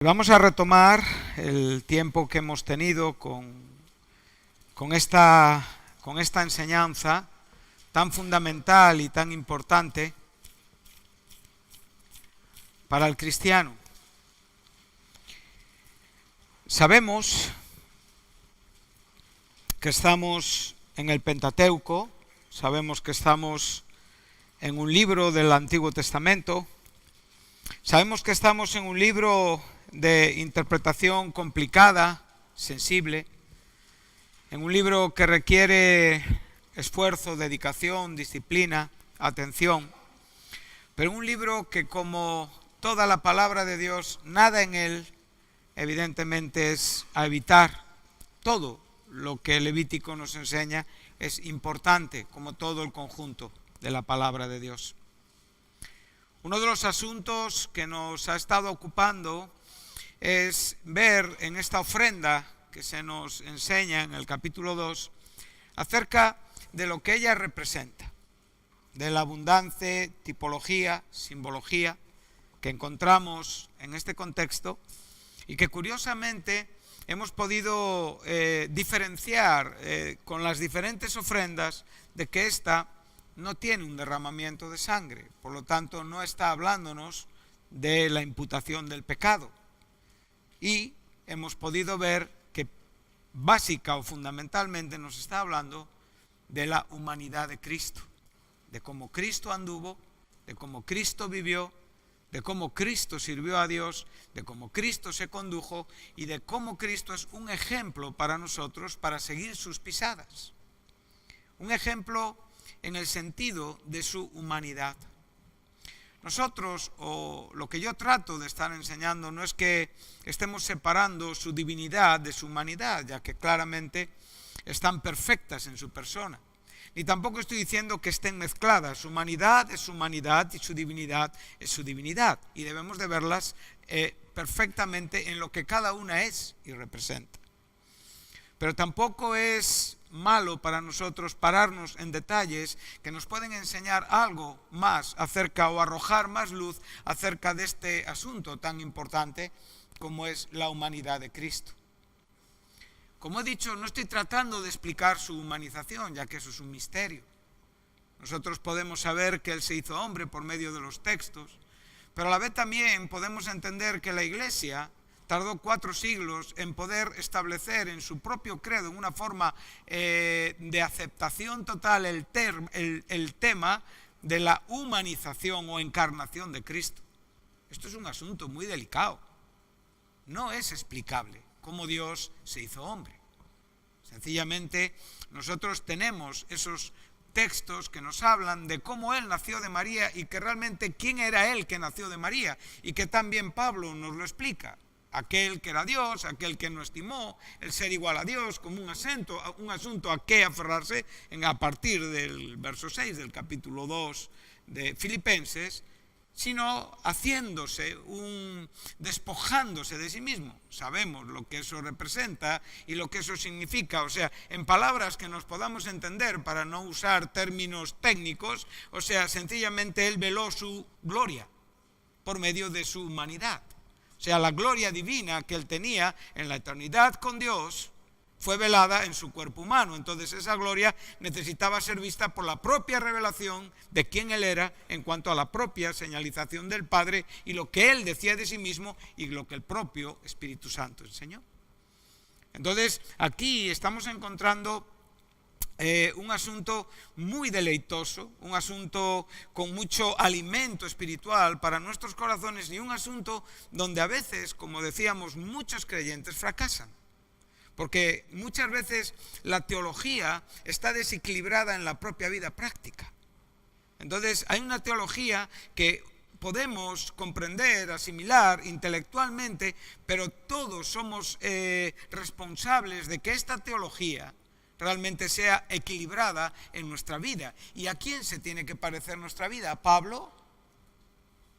Vamos a retomar el tiempo que hemos tenido con esta enseñanza tan fundamental y tan importante para el cristiano. Sabemos que estamos en el Pentateuco, sabemos que estamos en un libro del Antiguo Testamento, sabemos que estamos en un libro de interpretación complicada, sensible, en un libro que requiere esfuerzo, dedicación, disciplina, atención, pero un libro que, como toda la palabra de Dios, nada en él evidentemente es a evitar. Todo lo que el Levítico nos enseña es importante, como todo el conjunto de la palabra de Dios. Uno de los asuntos que nos ha estado ocupando es ver en esta ofrenda que se nos enseña en el capítulo 2 acerca de lo que ella representa, de la abundante tipología, simbología que encontramos en este contexto y que curiosamente hemos podido diferenciar con las diferentes ofrendas de que esta no tiene un derramamiento de sangre, por lo tanto no está hablándonos de la imputación del pecado. Y hemos podido ver que básica o fundamentalmente nos está hablando de la humanidad de Cristo, de cómo Cristo anduvo, de cómo Cristo vivió, de cómo Cristo sirvió a Dios, de cómo Cristo se condujo y de cómo Cristo es un ejemplo para nosotros para seguir sus pisadas. Un ejemplo en el sentido de su humanidad. Nosotros, o lo que yo trato de estar enseñando, no es que estemos separando su divinidad de su humanidad, ya que claramente están perfectas en su persona. Ni tampoco estoy diciendo que estén mezcladas. Su humanidad es su humanidad y su divinidad es su divinidad. Y debemos de verlas perfectamente en lo que cada una es y representa. Pero tampoco es malo para nosotros pararnos en detalles que nos pueden enseñar algo más acerca o arrojar más luz acerca de este asunto tan importante como es la humanidad de Cristo. Como he dicho, no estoy tratando de explicar su humanización, ya que eso es un misterio. Nosotros podemos saber que Él se hizo hombre por medio de los textos, pero a la vez también podemos entender que la Iglesia tardó 4 siglos en poder establecer en su propio credo, en una forma de aceptación total, el tema de la humanización o encarnación de Cristo. Esto es un asunto muy delicado. No es explicable cómo Dios se hizo hombre. Sencillamente, nosotros tenemos esos textos que nos hablan de cómo Él nació de María y que realmente quién era Él que nació de María, y que también Pablo nos lo explica. Aquel que era Dios, aquel que no estimó el ser igual a Dios como un asunto a que aferrarse a partir del verso 6 del capítulo 2 de Filipenses, sino despojándose de sí mismo. Sabemos lo que eso representa y lo que eso significa, o sea, en palabras que nos podamos entender para no usar términos técnicos, o sea, sencillamente Él veló su gloria por medio de su humanidad. O sea, la gloria divina que Él tenía en la eternidad con Dios fue velada en su cuerpo humano. Entonces esa gloria necesitaba ser vista por la propia revelación de quién Él era en cuanto a la propia señalización del Padre y lo que Él decía de sí mismo y lo que el propio Espíritu Santo enseñó. Entonces aquí estamos encontrando un asunto muy deleitoso, un asunto con mucho alimento espiritual para nuestros corazones y un asunto donde a veces, como decíamos, muchos creyentes fracasan. Porque muchas veces la teología está desequilibrada en la propia vida práctica. Entonces hay una teología que podemos comprender, asimilar intelectualmente, pero todos somos responsables de que esta teología realmente sea equilibrada en nuestra vida. ¿Y a quién se tiene que parecer nuestra vida? ¿A Pablo?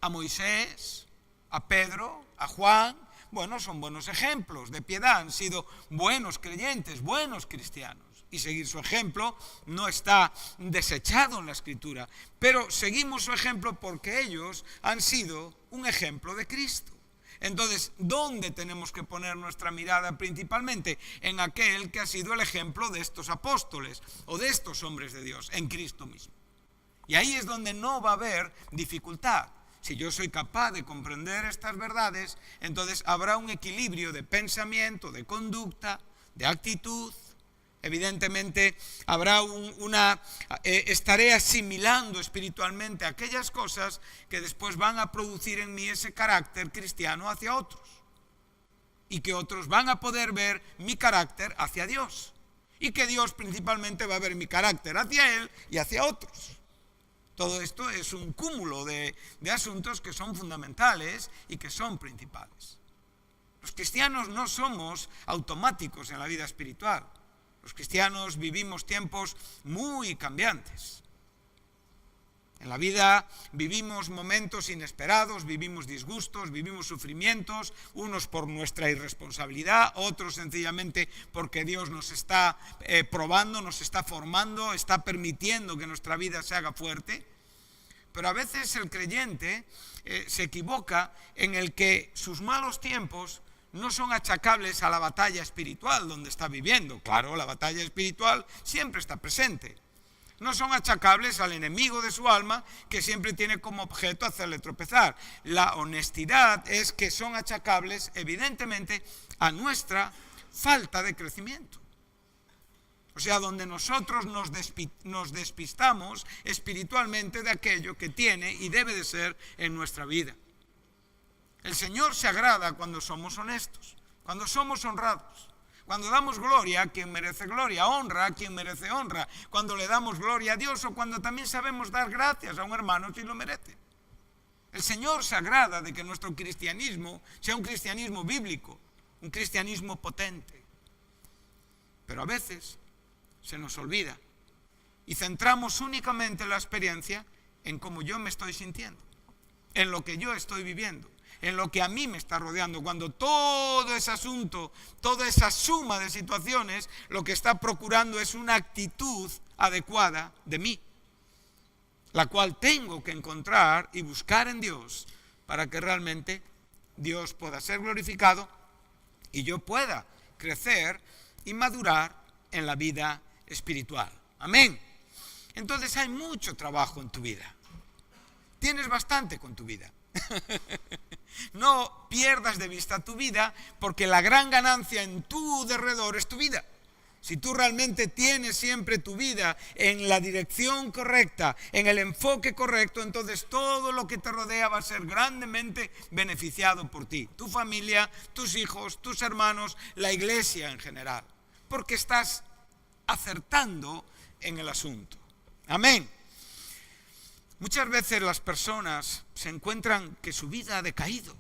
¿A Moisés? ¿A Pedro? ¿A Juan? Bueno, son buenos ejemplos de piedad, han sido buenos creyentes, buenos cristianos. Y seguir su ejemplo no está desechado en la Escritura, pero seguimos su ejemplo porque ellos han sido un ejemplo de Cristo. Entonces, ¿dónde tenemos que poner nuestra mirada principalmente? En aquel que ha sido el ejemplo de estos apóstoles o de estos hombres de Dios, en Cristo mismo. Y ahí es donde no va a haber dificultad. Si yo soy capaz de comprender estas verdades, entonces habrá un equilibrio de pensamiento, de conducta, de actitud. Evidentemente estaré asimilando espiritualmente aquellas cosas que después van a producir en mí ese carácter cristiano hacia otros. Y que otros van a poder ver mi carácter hacia Dios. Y que Dios principalmente va a ver mi carácter hacia Él y hacia otros. Todo esto es un cúmulo de asuntos que son fundamentales y que son principales. Los cristianos no somos automáticos en la vida espiritual. Los cristianos vivimos tiempos muy cambiantes. En la vida vivimos momentos inesperados, vivimos disgustos, vivimos sufrimientos, unos por nuestra irresponsabilidad, otros sencillamente porque Dios nos está probando, nos está formando, está permitiendo que nuestra vida se haga fuerte. Pero a veces el creyente se equivoca en el que sus malos tiempos no son achacables a la batalla espiritual donde está viviendo. Claro, la batalla espiritual siempre está presente. No son achacables al enemigo de su alma que siempre tiene como objeto hacerle tropezar. La honestidad es que son achacables evidentemente a nuestra falta de crecimiento. O sea, donde nosotros nos despistamos espiritualmente de aquello que tiene y debe de ser en nuestra vida. El Señor se agrada cuando somos honestos, cuando somos honrados. Cuando damos gloria a quien merece gloria, honra a quien merece honra, cuando le damos gloria a Dios o cuando también sabemos dar gracias a un hermano si lo merece. El Señor se agrada de que nuestro cristianismo sea un cristianismo bíblico, un cristianismo potente. Pero a veces se nos olvida y centramos únicamente la experiencia en cómo yo me estoy sintiendo, en lo que yo estoy viviendo, en lo que a mí me está rodeando, cuando todo ese asunto, toda esa suma de situaciones, lo que está procurando es una actitud adecuada de mí, la cual tengo que encontrar y buscar en Dios para que realmente Dios pueda ser glorificado y yo pueda crecer y madurar en la vida espiritual. Amén. Entonces hay mucho trabajo en tu vida. Tienes bastante con tu vida. No pierdas de vista tu vida, porque la gran ganancia en tu derredor es tu vida. Si tú realmente tienes siempre tu vida en la dirección correcta, en el enfoque correcto, entonces todo lo que te rodea va a ser grandemente beneficiado por ti, tu familia, tus hijos, tus hermanos, la iglesia en general, porque estás acertando en el asunto. Amén. Muchas veces las personas se encuentran que su vida ha decaído,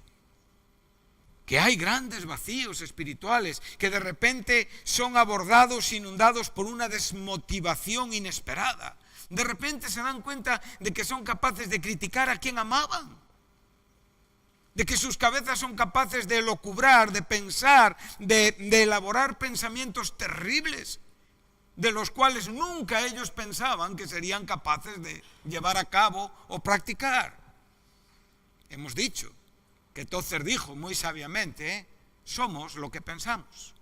que hay grandes vacíos espirituales, que de repente son abordados, inundados por una desmotivación inesperada. De repente se dan cuenta de que son capaces de criticar a quien amaban, de que sus cabezas son capaces de elucubrar, de pensar, de elaborar pensamientos terribles, de los cuales nunca ellos pensaban que serían capaces de llevar a cabo o practicar. Hemos dicho que Tozer dijo muy sabiamente, somos lo que pensamos.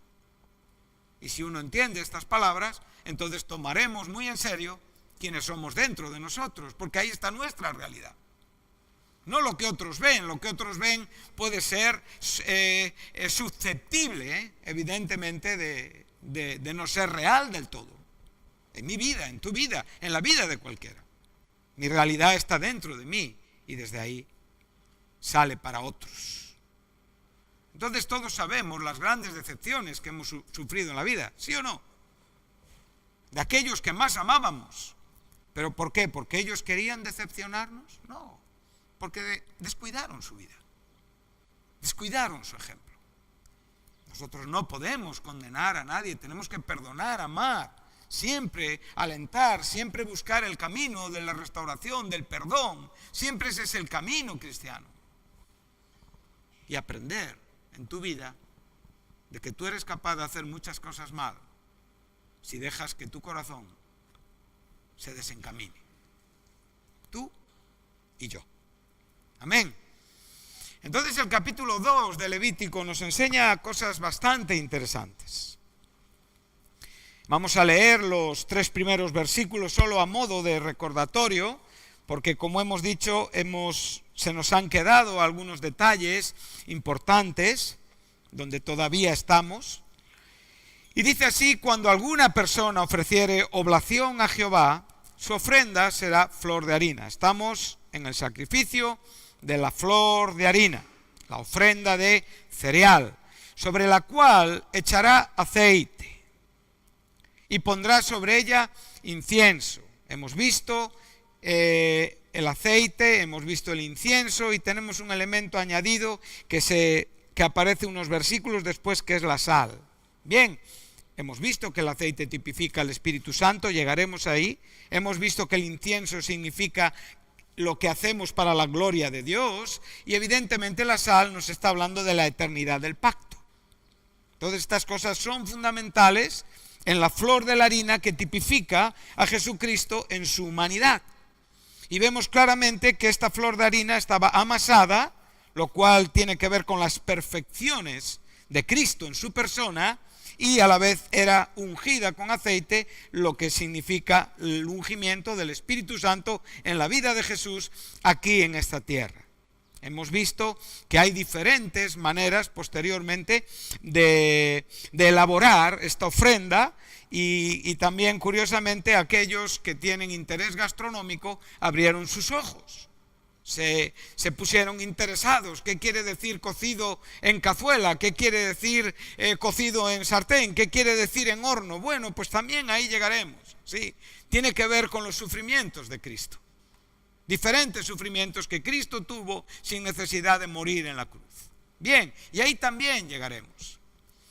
Y si uno entiende estas palabras, entonces tomaremos muy en serio quiénes somos dentro de nosotros, porque ahí está nuestra realidad. No lo que otros ven puede ser susceptible, evidentemente, de no ser real del todo. En mi vida, en tu vida, en la vida de cualquiera. Mi realidad está dentro de mí y desde ahí sale para otros. Entonces todos sabemos las grandes decepciones que hemos sufrido en la vida, ¿sí o no? De aquellos que más amábamos. ¿Pero por qué? ¿Porque ellos querían decepcionarnos? No, porque descuidaron su vida, descuidaron su ejemplo. Nosotros no podemos condenar a nadie, tenemos que perdonar, amar, siempre alentar, siempre buscar el camino de la restauración, del perdón. Siempre ese es el camino cristiano. Y aprender en tu vida de que tú eres capaz de hacer muchas cosas mal si dejas que tu corazón se desencamine. Tú y yo. Amén. Entonces el capítulo 2 de Levítico nos enseña cosas bastante interesantes. Vamos a leer los 3 primeros versículos solo a modo de recordatorio, porque como hemos dicho, se nos han quedado algunos detalles importantes donde todavía estamos. Y dice así: cuando alguna persona ofreciere oblación a Jehová, su ofrenda será flor de harina. Estamos en el sacrificio de la flor de harina, la ofrenda de cereal, sobre la cual echará aceite y pondrá sobre ella incienso. Hemos visto el aceite, hemos visto el incienso y tenemos un elemento añadido que aparece unos versículos después, que es la sal. Bien, hemos visto que el aceite tipifica al Espíritu Santo, llegaremos ahí. Hemos visto que el incienso significa lo que hacemos para la gloria de Dios, y evidentemente la sal nos está hablando de la eternidad del pacto. Todas estas cosas son fundamentales en la flor de la harina que tipifica a Jesucristo en su humanidad. Y vemos claramente que esta flor de harina estaba amasada, lo cual tiene que ver con las perfecciones de Cristo en su persona, y a la vez era ungida con aceite, lo que significa el ungimiento del Espíritu Santo en la vida de Jesús aquí en esta tierra. Hemos visto que hay diferentes maneras posteriormente de elaborar esta ofrenda, y también, curiosamente, aquellos que tienen interés gastronómico abrieron sus ojos. Se pusieron interesados. ¿Qué quiere decir cocido en cazuela? ¿Qué quiere decir cocido en sartén? ¿Qué quiere decir en horno? Bueno, pues también ahí llegaremos, ¿sí? Tiene que ver con los sufrimientos de Cristo. Diferentes sufrimientos que Cristo tuvo sin necesidad de morir en la cruz. Bien, y ahí también llegaremos.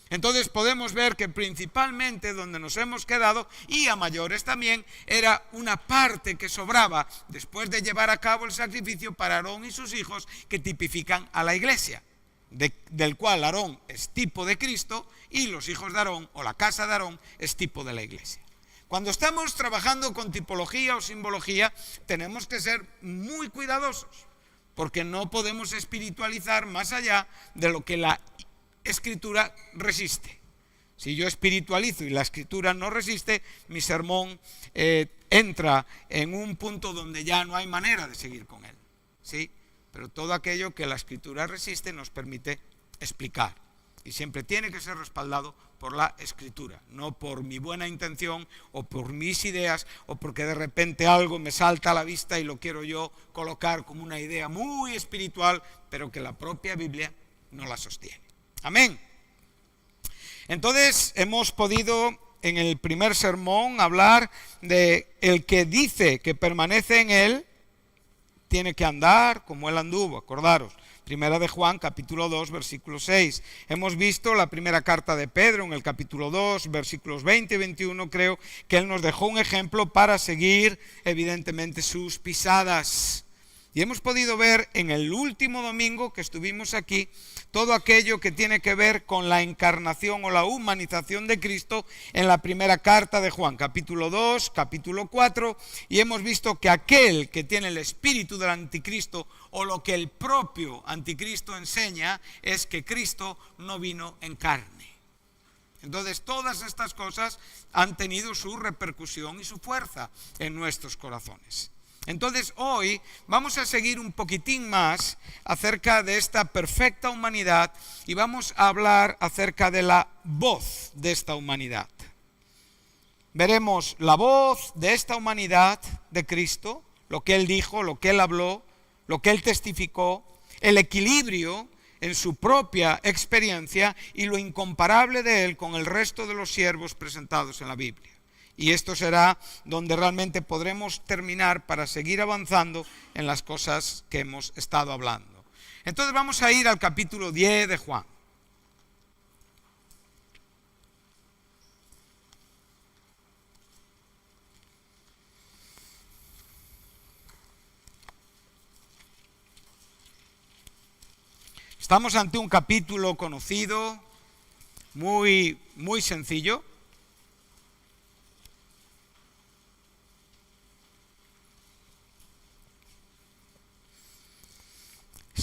Entonces podemos ver que principalmente donde nos hemos quedado, y a mayores también, era una parte que sobraba después de llevar a cabo el sacrificio para Aarón y sus hijos, que tipifican a la iglesia, del cual Aarón es tipo de Cristo y los hijos de Aarón, o la casa de Aarón, es tipo de la iglesia. Cuando estamos trabajando con tipología o simbología, tenemos que ser muy cuidadosos, porque no podemos espiritualizar más allá de lo que la Escritura resiste. Si yo espiritualizo y la Escritura no resiste, mi sermón entra en un punto donde ya no hay manera de seguir con él, ¿sí? Pero todo aquello que la Escritura resiste nos permite explicar, y siempre tiene que ser respaldado por la Escritura, no por mi buena intención o por mis ideas, o porque de repente algo me salta a la vista y lo quiero yo colocar como una idea muy espiritual, pero que la propia Biblia no la sostiene. Amén. Entonces hemos podido en el primer sermón hablar de el que dice que permanece en él, tiene que andar como él anduvo. Acordaros, Primera de Juan, capítulo 2, versículo 6. Hemos visto la primera carta de Pedro en el capítulo 2, versículos 20 y 21, creo, que él nos dejó un ejemplo para seguir, evidentemente, sus pisadas. Y hemos podido ver en el último domingo que estuvimos aquí todo aquello que tiene que ver con la encarnación o la humanización de Cristo en la primera carta de Juan, capítulo 2, capítulo 4, y hemos visto que aquel que tiene el espíritu del anticristo, o lo que el propio anticristo enseña, es que Cristo no vino en carne. Entonces todas estas cosas han tenido su repercusión y su fuerza en nuestros corazones. Entonces hoy vamos a seguir un poquitín más acerca de esta perfecta humanidad, y vamos a hablar acerca de la voz de esta humanidad. Veremos la voz de esta humanidad de Cristo, lo que Él dijo, lo que Él habló, lo que Él testificó, el equilibrio en su propia experiencia y lo incomparable de Él con el resto de los siervos presentados en la Biblia. Y esto será donde realmente podremos terminar para seguir avanzando en las cosas que hemos estado hablando. Entonces vamos a ir al capítulo 10 de Juan. Estamos ante un capítulo conocido, muy sencillo.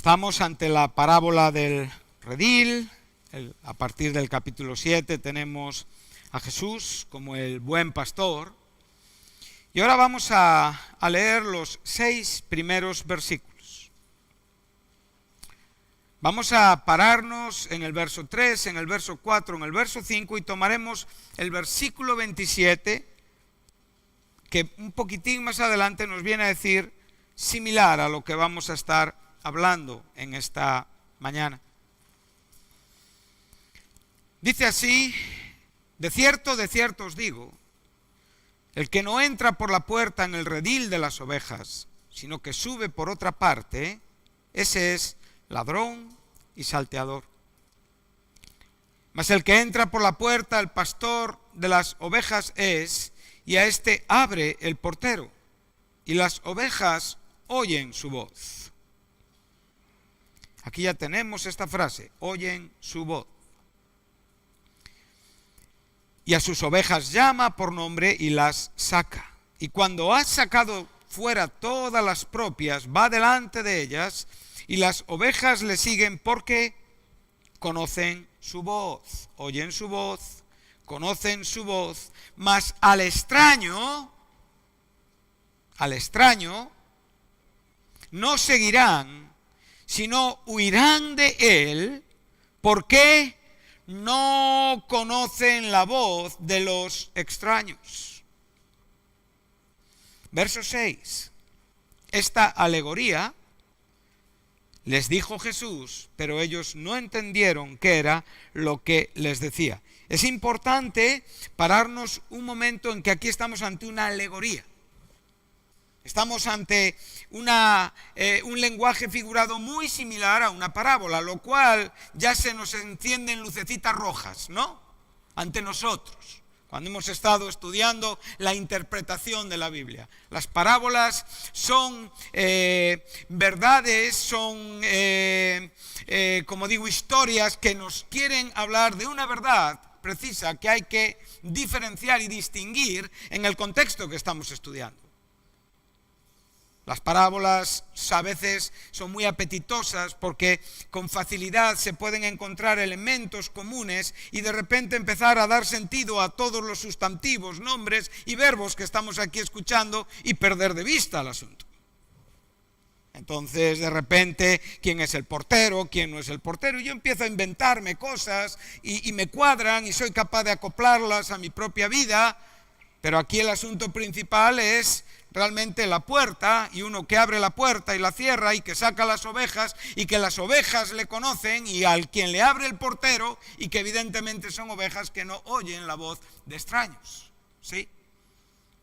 Estamos ante la parábola del redil. A partir del capítulo 7 tenemos a Jesús como el buen pastor. Y ahora vamos a leer los 6 primeros versículos. Vamos a pararnos en el verso 3, en el verso 4, en el verso 5 y tomaremos el versículo 27, que un poquitín más adelante nos viene a decir similar a lo que vamos a estar hablando en esta mañana. Dice así: de cierto os digo, el que no entra por la puerta en el redil de las ovejas, sino que sube por otra parte, ese es ladrón y salteador. Mas el que entra por la puerta, el pastor de las ovejas es, y a éste abre el portero, y las ovejas oyen su voz. Aquí ya tenemos esta frase, oyen su voz. Y a sus ovejas llama por nombre y las saca. Y cuando ha sacado fuera todas las propias, va delante de ellas, y las ovejas le siguen porque conocen su voz, oyen su voz, conocen su voz. Mas al extraño no seguirán, sino huirán de él, porque no conocen la voz de los extraños. Verso 6. Esta alegoría les dijo Jesús, pero ellos no entendieron qué era lo que les decía. Es importante pararnos un momento en que aquí estamos ante una alegoría. Estamos ante un lenguaje figurado muy similar a una parábola, lo cual ya se nos encienden lucecitas rojas, ¿no? Ante nosotros, cuando hemos estado estudiando la interpretación de la Biblia. Las parábolas son verdades, son, como digo, historias que nos quieren hablar de una verdad precisa que hay que diferenciar y distinguir en el contexto que estamos estudiando. Las parábolas a veces son muy apetitosas porque con facilidad se pueden encontrar elementos comunes y de repente empezar a dar sentido a todos los sustantivos, nombres y verbos que estamos aquí escuchando y perder de vista el asunto. Entonces, de repente, ¿quién es el portero? ¿Quién no es el portero? Y yo empiezo a inventarme cosas y me cuadran y soy capaz de acoplarlas a mi propia vida, pero aquí el asunto principal es realmente la puerta, y uno que abre la puerta y la cierra y que saca las ovejas y que las ovejas le conocen, y al quien le abre el portero, y que evidentemente son ovejas que no oyen la voz de extraños, ¿sí?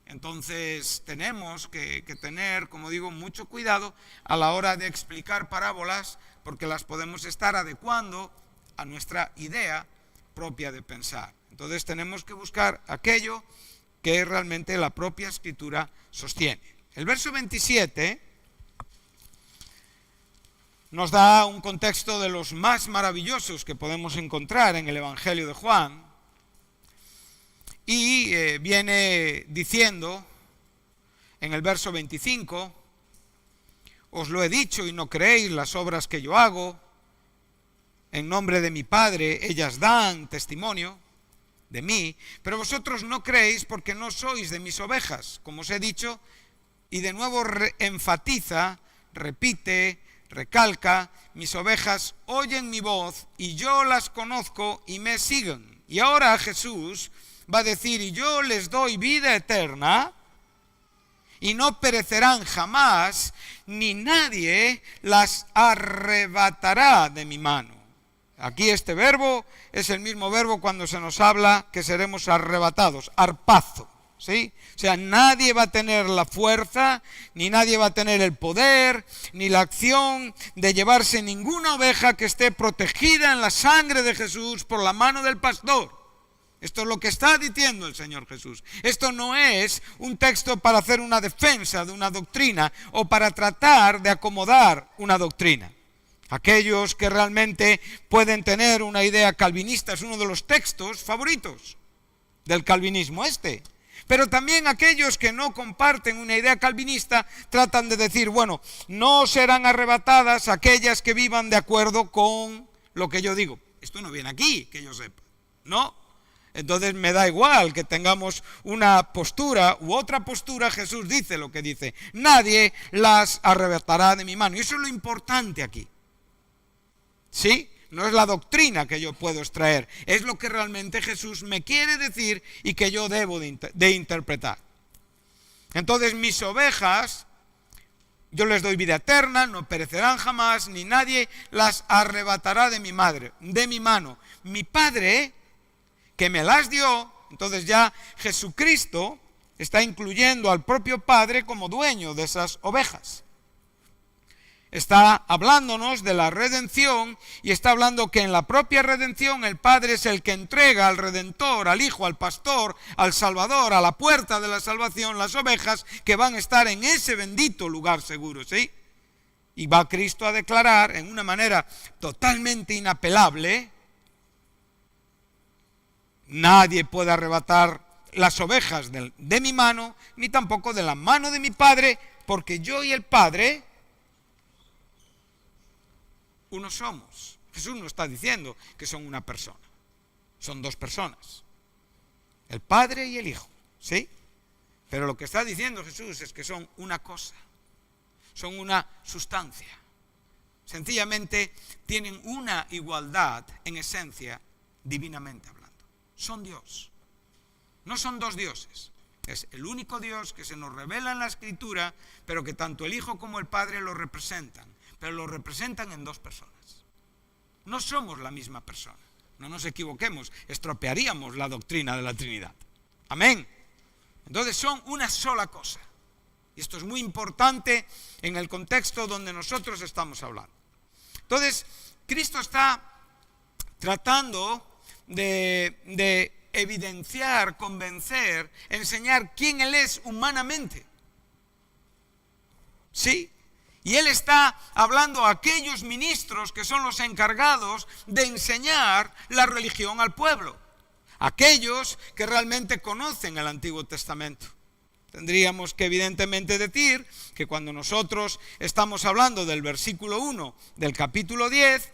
Entonces tenemos que tener, como digo, mucho cuidado a la hora de explicar parábolas, porque las podemos estar adecuando a nuestra idea propia de pensar. Entonces tenemos que buscar aquello que realmente la propia Escritura sostiene. El verso 27 nos da un contexto de los más maravillosos que podemos encontrar en el Evangelio de Juan, y viene diciendo en el verso 25: os lo he dicho y no creéis las obras que yo hago, en nombre de mi Padre ellas dan testimonio de mí, pero vosotros no creéis porque no sois de mis ovejas, como os he dicho. Y de nuevo enfatiza, repite, recalca: mis ovejas oyen mi voz y yo las conozco y me siguen. Y ahora Jesús va a decir: y yo les doy vida eterna y no perecerán jamás, ni nadie las arrebatará de mi mano. Aquí este verbo es el mismo verbo cuando se nos habla que seremos arrebatados, harpazo, ¿sí? O sea, nadie va a tener la fuerza, ni nadie va a tener el poder, ni la acción de llevarse ninguna oveja que esté protegida en la sangre de Jesús por la mano del pastor. Esto es lo que está diciendo el Señor Jesús. Esto no es un texto para hacer una defensa de una doctrina o para tratar de acomodar una doctrina. Aquellos que realmente pueden tener una idea calvinista, es uno de los textos favoritos del calvinismo este. Pero también aquellos que no comparten una idea calvinista tratan de decir, bueno, no serán arrebatadas aquellas que vivan de acuerdo con lo que yo digo. Esto no viene aquí, que yo sepa, ¿no? Entonces me da igual que tengamos una postura u otra postura. Jesús dice lo que dice: nadie las arrebatará de mi mano. Y eso es lo importante aquí. ¿Sí? No es la doctrina que yo puedo extraer, es lo que realmente Jesús me quiere decir y que yo debo de interpretar. Entonces mis ovejas, yo les doy vida eterna, no perecerán jamás, ni nadie las arrebatará de mi mano. Mi Padre, que me las dio, entonces ya Jesucristo está incluyendo al propio Padre como dueño de esas ovejas. Está hablándonos de la redención y está hablando que en la propia redención el Padre es el que entrega al Redentor, al Hijo, al Pastor, al Salvador, a la puerta de la salvación, las ovejas que van a estar en ese bendito lugar seguro, ¿sí? Y va Cristo a declarar en una manera totalmente inapelable: nadie puede arrebatar las ovejas de mi mano, ni tampoco de la mano de mi Padre, porque yo y el Padre uno somos. Jesús no está diciendo que son una persona, son dos personas, el Padre y el Hijo, ¿sí? Pero lo que está diciendo Jesús es que son una cosa, son una sustancia. Sencillamente tienen una igualdad en esencia, divinamente hablando. Son Dios, no son dos dioses. Es el único Dios que se nos revela en la Escritura, pero que tanto el Hijo como el Padre lo representan, pero lo representan en dos personas. No somos la misma persona. No nos equivoquemos, estropearíamos la doctrina de la Trinidad. Amén. Entonces son una sola cosa. Y esto es muy importante en el contexto donde nosotros estamos hablando. Entonces, Cristo está tratando de evidenciar, convencer, enseñar quién Él es humanamente. ¿Sí? Y Él está hablando a aquellos ministros que son los encargados de enseñar la religión al pueblo. Aquellos que realmente conocen el Antiguo Testamento. Tendríamos que evidentemente decir que cuando nosotros estamos hablando del versículo 1 del capítulo 10,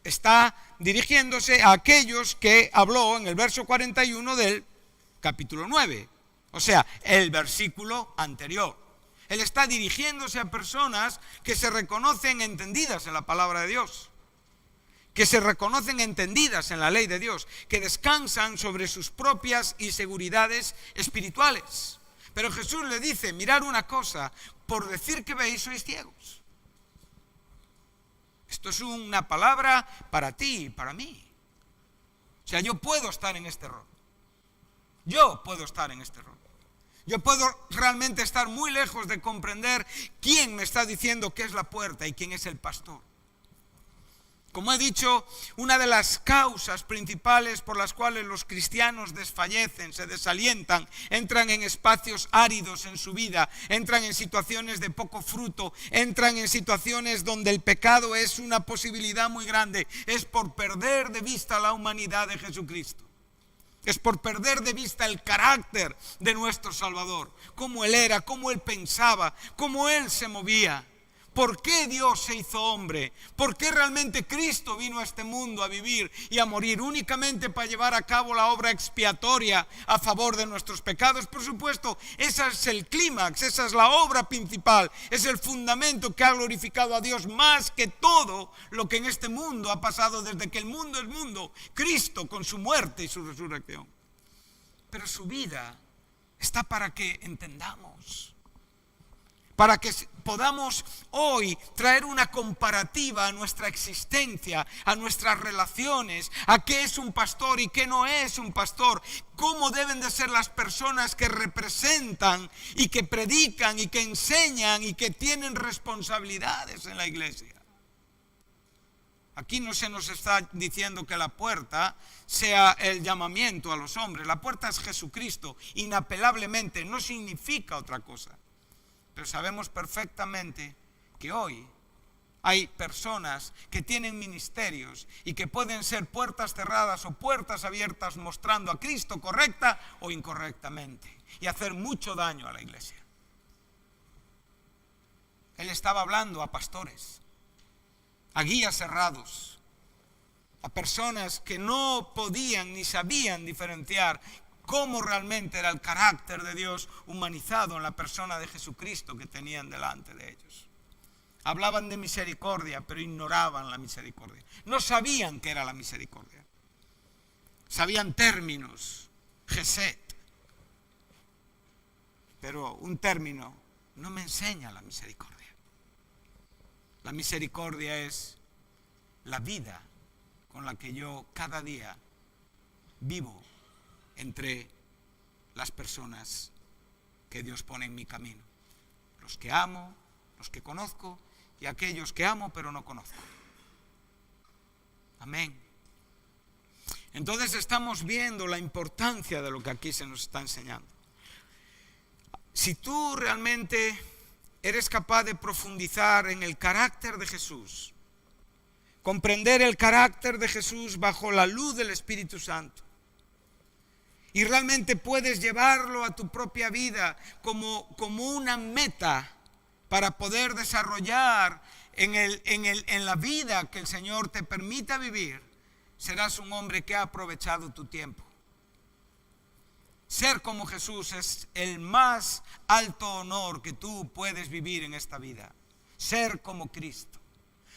está dirigiéndose a aquellos que habló en el verso 41 del capítulo 9. O sea, el versículo anterior. Él está dirigiéndose a personas que se reconocen entendidas en la palabra de Dios, que se reconocen entendidas en la ley de Dios, que descansan sobre sus propias inseguridades espirituales. Pero Jesús le dice: mirad una cosa, por decir que veis sois ciegos. Esto es una palabra para ti y para mí. O sea, yo puedo estar en este rol. Yo puedo estar en este rol. Yo puedo realmente estar muy lejos de comprender quién me está diciendo qué es la puerta y quién es el pastor. Como he dicho, una de las causas principales por las cuales los cristianos desfallecen, se desalientan, entran en espacios áridos en su vida, entran en situaciones de poco fruto, entran en situaciones donde el pecado es una posibilidad muy grande, es por perder de vista la humanidad de Jesucristo. Es por perder de vista el carácter de nuestro Salvador, cómo Él era, cómo Él pensaba, cómo Él se movía. ¿Por qué Dios se hizo hombre? ¿Por qué realmente Cristo vino a este mundo a vivir y a morir únicamente para llevar a cabo la obra expiatoria a favor de nuestros pecados? Por supuesto, ese es el clímax, esa es la obra principal, es el fundamento que ha glorificado a Dios más que todo lo que en este mundo ha pasado desde que el mundo es mundo. Cristo con su muerte y su resurrección. Pero su vida está para que entendamos, para que podamos hoy traer una comparativa a nuestra existencia, a nuestras relaciones, a qué es un pastor y qué no es un pastor, cómo deben de ser las personas que representan y que predican y que enseñan y que tienen responsabilidades en la iglesia. Aquí no se nos está diciendo que la puerta sea el llamamiento a los hombres. La puerta es Jesucristo, inapelablemente, no significa otra cosa. Pero sabemos perfectamente que hoy hay personas que tienen ministerios y que pueden ser puertas cerradas o puertas abiertas mostrando a Cristo correcta o incorrectamente y hacer mucho daño a la iglesia. Él estaba hablando a pastores, a guías cerrados, a personas que no podían ni sabían diferenciar cómo realmente era el carácter de Dios humanizado en la persona de Jesucristo que tenían delante de ellos. Hablaban de misericordia, pero ignoraban la misericordia. No sabían qué era la misericordia. Sabían términos, gesed, pero un término no me enseña la misericordia. La misericordia es la vida con la que yo cada día vivo entre las personas que Dios pone en mi camino. Los que amo, los que conozco y aquellos que amo pero no conozco. Amén. Entonces estamos viendo la importancia de lo que aquí se nos está enseñando. Si tú realmente eres capaz de profundizar en el carácter de Jesús, comprender el carácter de Jesús bajo la luz del Espíritu Santo, y realmente puedes llevarlo a tu propia vida como una meta para poder desarrollar en la vida que el Señor te permita vivir, serás un hombre que ha aprovechado tu tiempo. Ser como Jesús es el más alto honor que tú puedes vivir en esta vida. Ser como Cristo.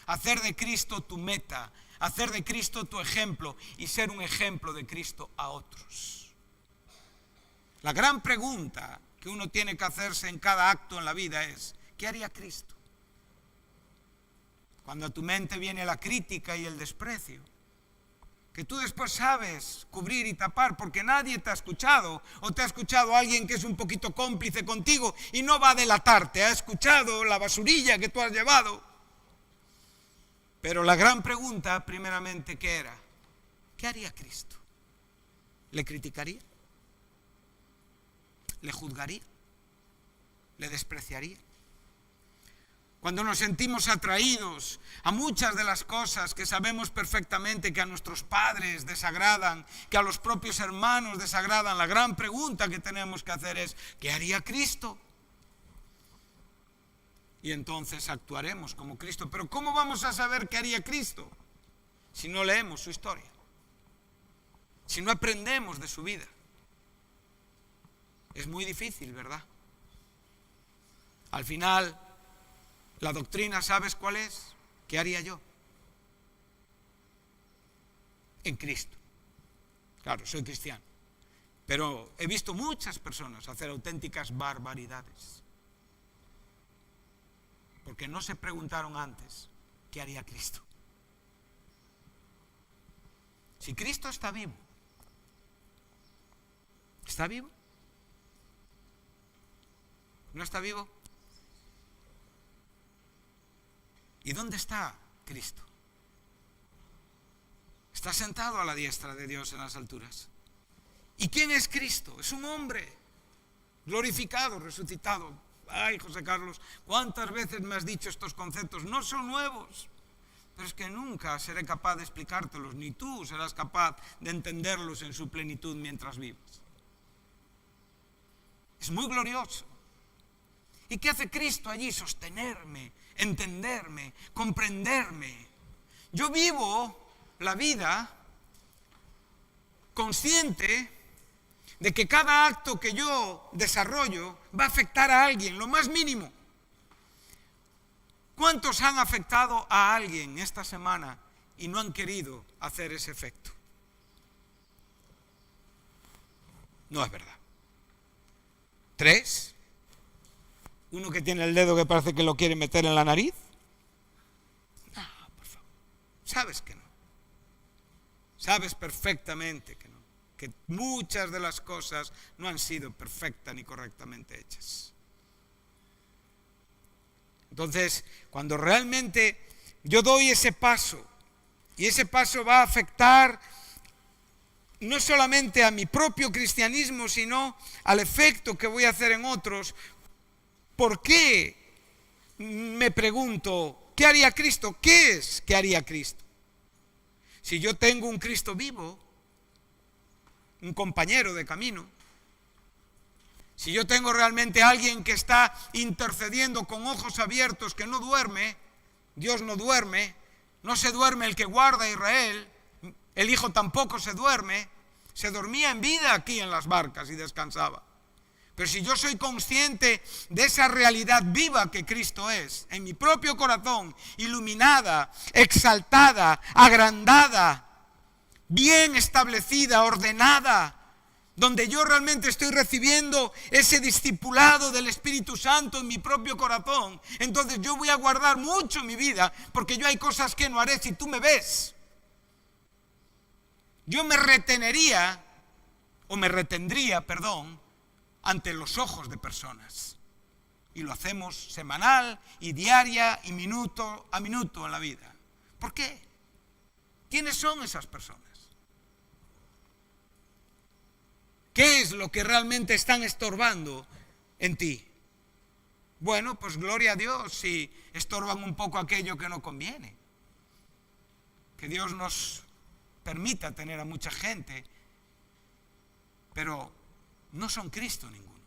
Hacer de Cristo tu meta. Hacer de Cristo tu ejemplo. Y ser un ejemplo de Cristo a otros. La gran pregunta que uno tiene que hacerse en cada acto en la vida es: ¿qué haría Cristo? Cuando a tu mente viene la crítica y el desprecio, que tú después sabes cubrir y tapar porque nadie te ha escuchado, o te ha escuchado alguien que es un poquito cómplice contigo y no va a delatarte, ha escuchado la basurilla que tú has llevado. Pero la gran pregunta, primeramente, ¿qué era? ¿Qué haría Cristo? ¿Le criticaría? ¿Le juzgaría? ¿Le despreciaría? Cuando nos sentimos atraídos a muchas de las cosas que sabemos perfectamente que a nuestros padres desagradan, que a los propios hermanos desagradan, la gran pregunta que tenemos que hacer es: ¿qué haría Cristo? Y entonces actuaremos como Cristo. Pero ¿cómo vamos a saber qué haría Cristo si no leemos su historia? Si no aprendemos de su vida. Es muy difícil, ¿verdad? Al final, la doctrina, ¿sabes cuál es? ¿Qué haría yo? En Cristo. Claro, soy cristiano. Pero he visto muchas personas hacer auténticas barbaridades. Porque no se preguntaron antes, ¿qué haría Cristo? Si Cristo está vivo, ¿está vivo? ¿No está vivo? ¿Y dónde está Cristo? Está sentado a la diestra de Dios en las alturas. ¿Y quién es Cristo? Es un hombre glorificado, resucitado. Ay, José Carlos, ¿cuántas veces me has dicho estos conceptos? No son nuevos, pero es que nunca seré capaz de explicártelos, ni tú serás capaz de entenderlos en su plenitud mientras vivas. Es muy glorioso. ¿Y qué hace Cristo allí? Sostenerme, entenderme, comprenderme. Yo vivo la vida consciente de que cada acto que yo desarrollo va a afectar a alguien, lo más mínimo. ¿Cuántos han afectado a alguien esta semana y no han querido hacer ese efecto? No es verdad. 3. Uno que tiene el dedo que parece que lo quiere meter en la nariz. No, por favor. Sabes que no. Sabes perfectamente que no. Que muchas de las cosas no han sido perfectas ni correctamente hechas. Entonces, cuando realmente yo doy ese paso, y ese paso va a afectar no solamente a mi propio cristianismo, sino al efecto que voy a hacer en otros, ¿por qué, me pregunto, ¿qué haría Cristo? ¿Qué es que haría Cristo? Si yo tengo un Cristo vivo, un compañero de camino, si yo tengo realmente a alguien que está intercediendo con ojos abiertos, que no duerme, Dios no duerme, no se duerme el que guarda a Israel, el Hijo tampoco se duerme, se dormía en vida aquí en las barcas y descansaba. Pero si yo soy consciente de esa realidad viva que Cristo es, en mi propio corazón, iluminada, exaltada, agrandada, bien establecida, ordenada, donde yo realmente estoy recibiendo ese discipulado del Espíritu Santo en mi propio corazón, entonces yo voy a guardar mucho mi vida, porque yo hay cosas que no haré si tú me ves. Yo me retendría, ante los ojos de personas. Y lo hacemos semanal y diaria y minuto a minuto en la vida. ¿Por qué? ¿Quiénes son esas personas? ¿Qué es lo que realmente están estorbando en ti? Bueno, pues gloria a Dios si estorban un poco aquello que no conviene. Que Dios nos permita tener a mucha gente, pero no son Cristo ninguno.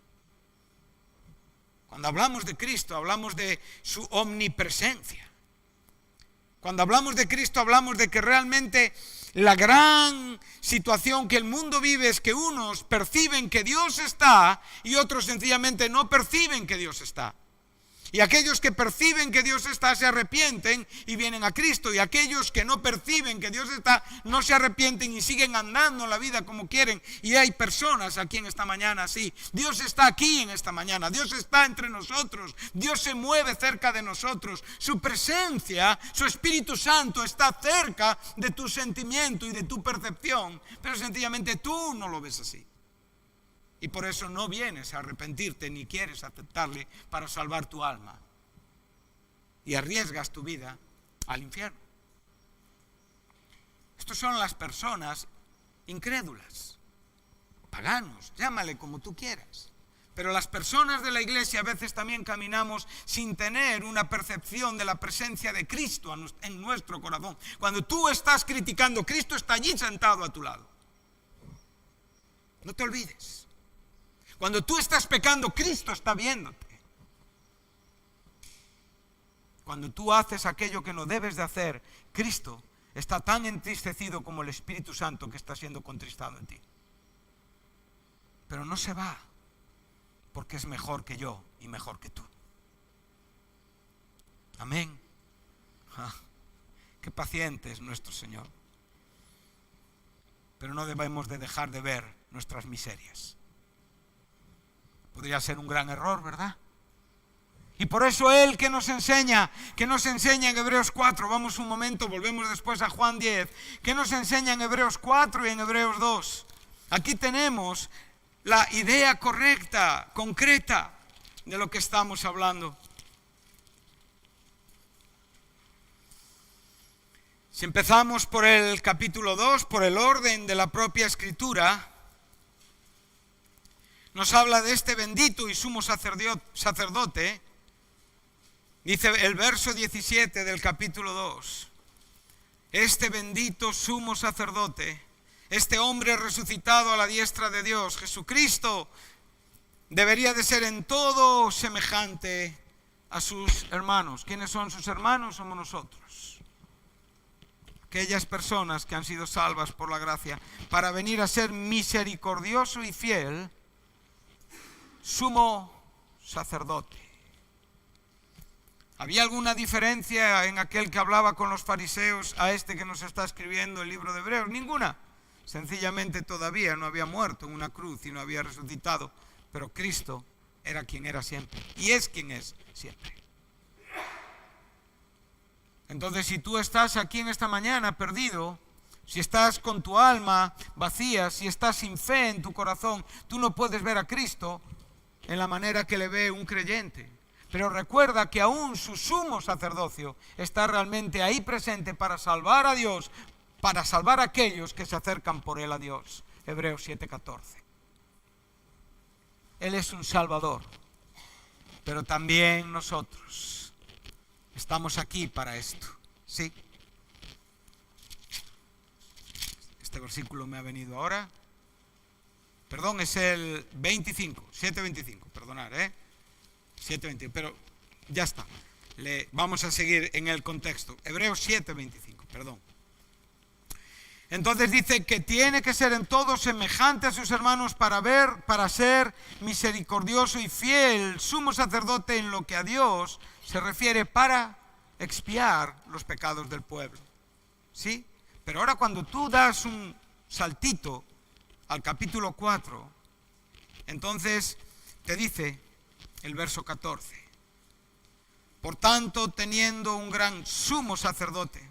Cuando hablamos de Cristo, hablamos de su omnipresencia. Cuando hablamos de Cristo, hablamos de que realmente la gran situación que el mundo vive es que unos perciben que Dios está y otros sencillamente no perciben que Dios está. Y aquellos que perciben que Dios está se arrepienten y vienen a Cristo. Y aquellos que no perciben que Dios está no se arrepienten y siguen andando en la vida como quieren. Y hay personas aquí en esta mañana así. Dios está aquí en esta mañana. Dios está entre nosotros. Dios se mueve cerca de nosotros. Su presencia, su Espíritu Santo está cerca de tu sentimiento y de tu percepción. Pero sencillamente tú no lo ves así. Y por eso no vienes a arrepentirte ni quieres aceptarle para salvar tu alma. Y arriesgas tu vida al infierno. Estos son las personas incrédulas, paganos, llámale como tú quieras. Pero las personas de la iglesia a veces también caminamos sin tener una percepción de la presencia de Cristo en nuestro corazón. Cuando tú estás criticando, Cristo está allí sentado a tu lado. No te olvides. Cuando tú estás pecando, Cristo está viéndote. Cuando tú haces aquello que no debes de hacer, Cristo está tan entristecido como el Espíritu Santo que está siendo contristado en ti. Pero no se va, porque es mejor que yo y mejor que tú. Amén. Qué paciente es nuestro Señor. Pero no debemos de dejar de ver nuestras miserias. Podría ser un gran error, ¿verdad? Y por eso Él que nos enseña en Hebreos 4, vamos un momento, volvemos después a Juan 10, que nos enseña en Hebreos 4 y en Hebreos 2. Aquí tenemos la idea correcta, concreta de lo que estamos hablando. Si empezamos por el capítulo 2, por el orden de la propia Escritura, nos habla de este bendito y sumo sacerdote. Dice el verso 17 del capítulo 2. Este bendito sumo sacerdote, este hombre resucitado a la diestra de Dios, Jesucristo, debería de ser en todo semejante a sus hermanos. ¿Quiénes son sus hermanos? Somos nosotros. Aquellas personas que han sido salvas por la gracia, para venir a ser misericordioso y fiel sumo sacerdote. ¿Había alguna diferencia en aquel que hablaba con los fariseos a este que nos está escribiendo el libro de Hebreos? Ninguna. Sencillamente todavía no había muerto en una cruz y no había resucitado, pero Cristo era quien era siempre y es quien es siempre. Entonces, si tú estás aquí en esta mañana perdido, si estás con tu alma vacía, si estás sin fe en tu corazón, tú no puedes ver a Cristo en la manera que le ve un creyente. Pero recuerda que aún su sumo sacerdocio está realmente ahí presente para salvar a Dios, para salvar a aquellos que se acercan por él a Dios. Hebreos 7:14. Él es un salvador, pero también nosotros Estamos aquí para esto, ¿sí? Este versículo me ha venido ahora. Perdón, es el 25, 7:25, perdonad, 7:25, pero ya está. Vamos a seguir en el contexto. Hebreos 7:25, perdón. Entonces dice que tiene que ser en todo semejante a sus hermanos para ser misericordioso y fiel, sumo sacerdote en lo que a Dios se refiere, para expiar los pecados del pueblo. ¿Sí? Pero ahora cuando tú das un saltito al capítulo 4, entonces te dice el verso 14: por tanto, teniendo un gran sumo sacerdote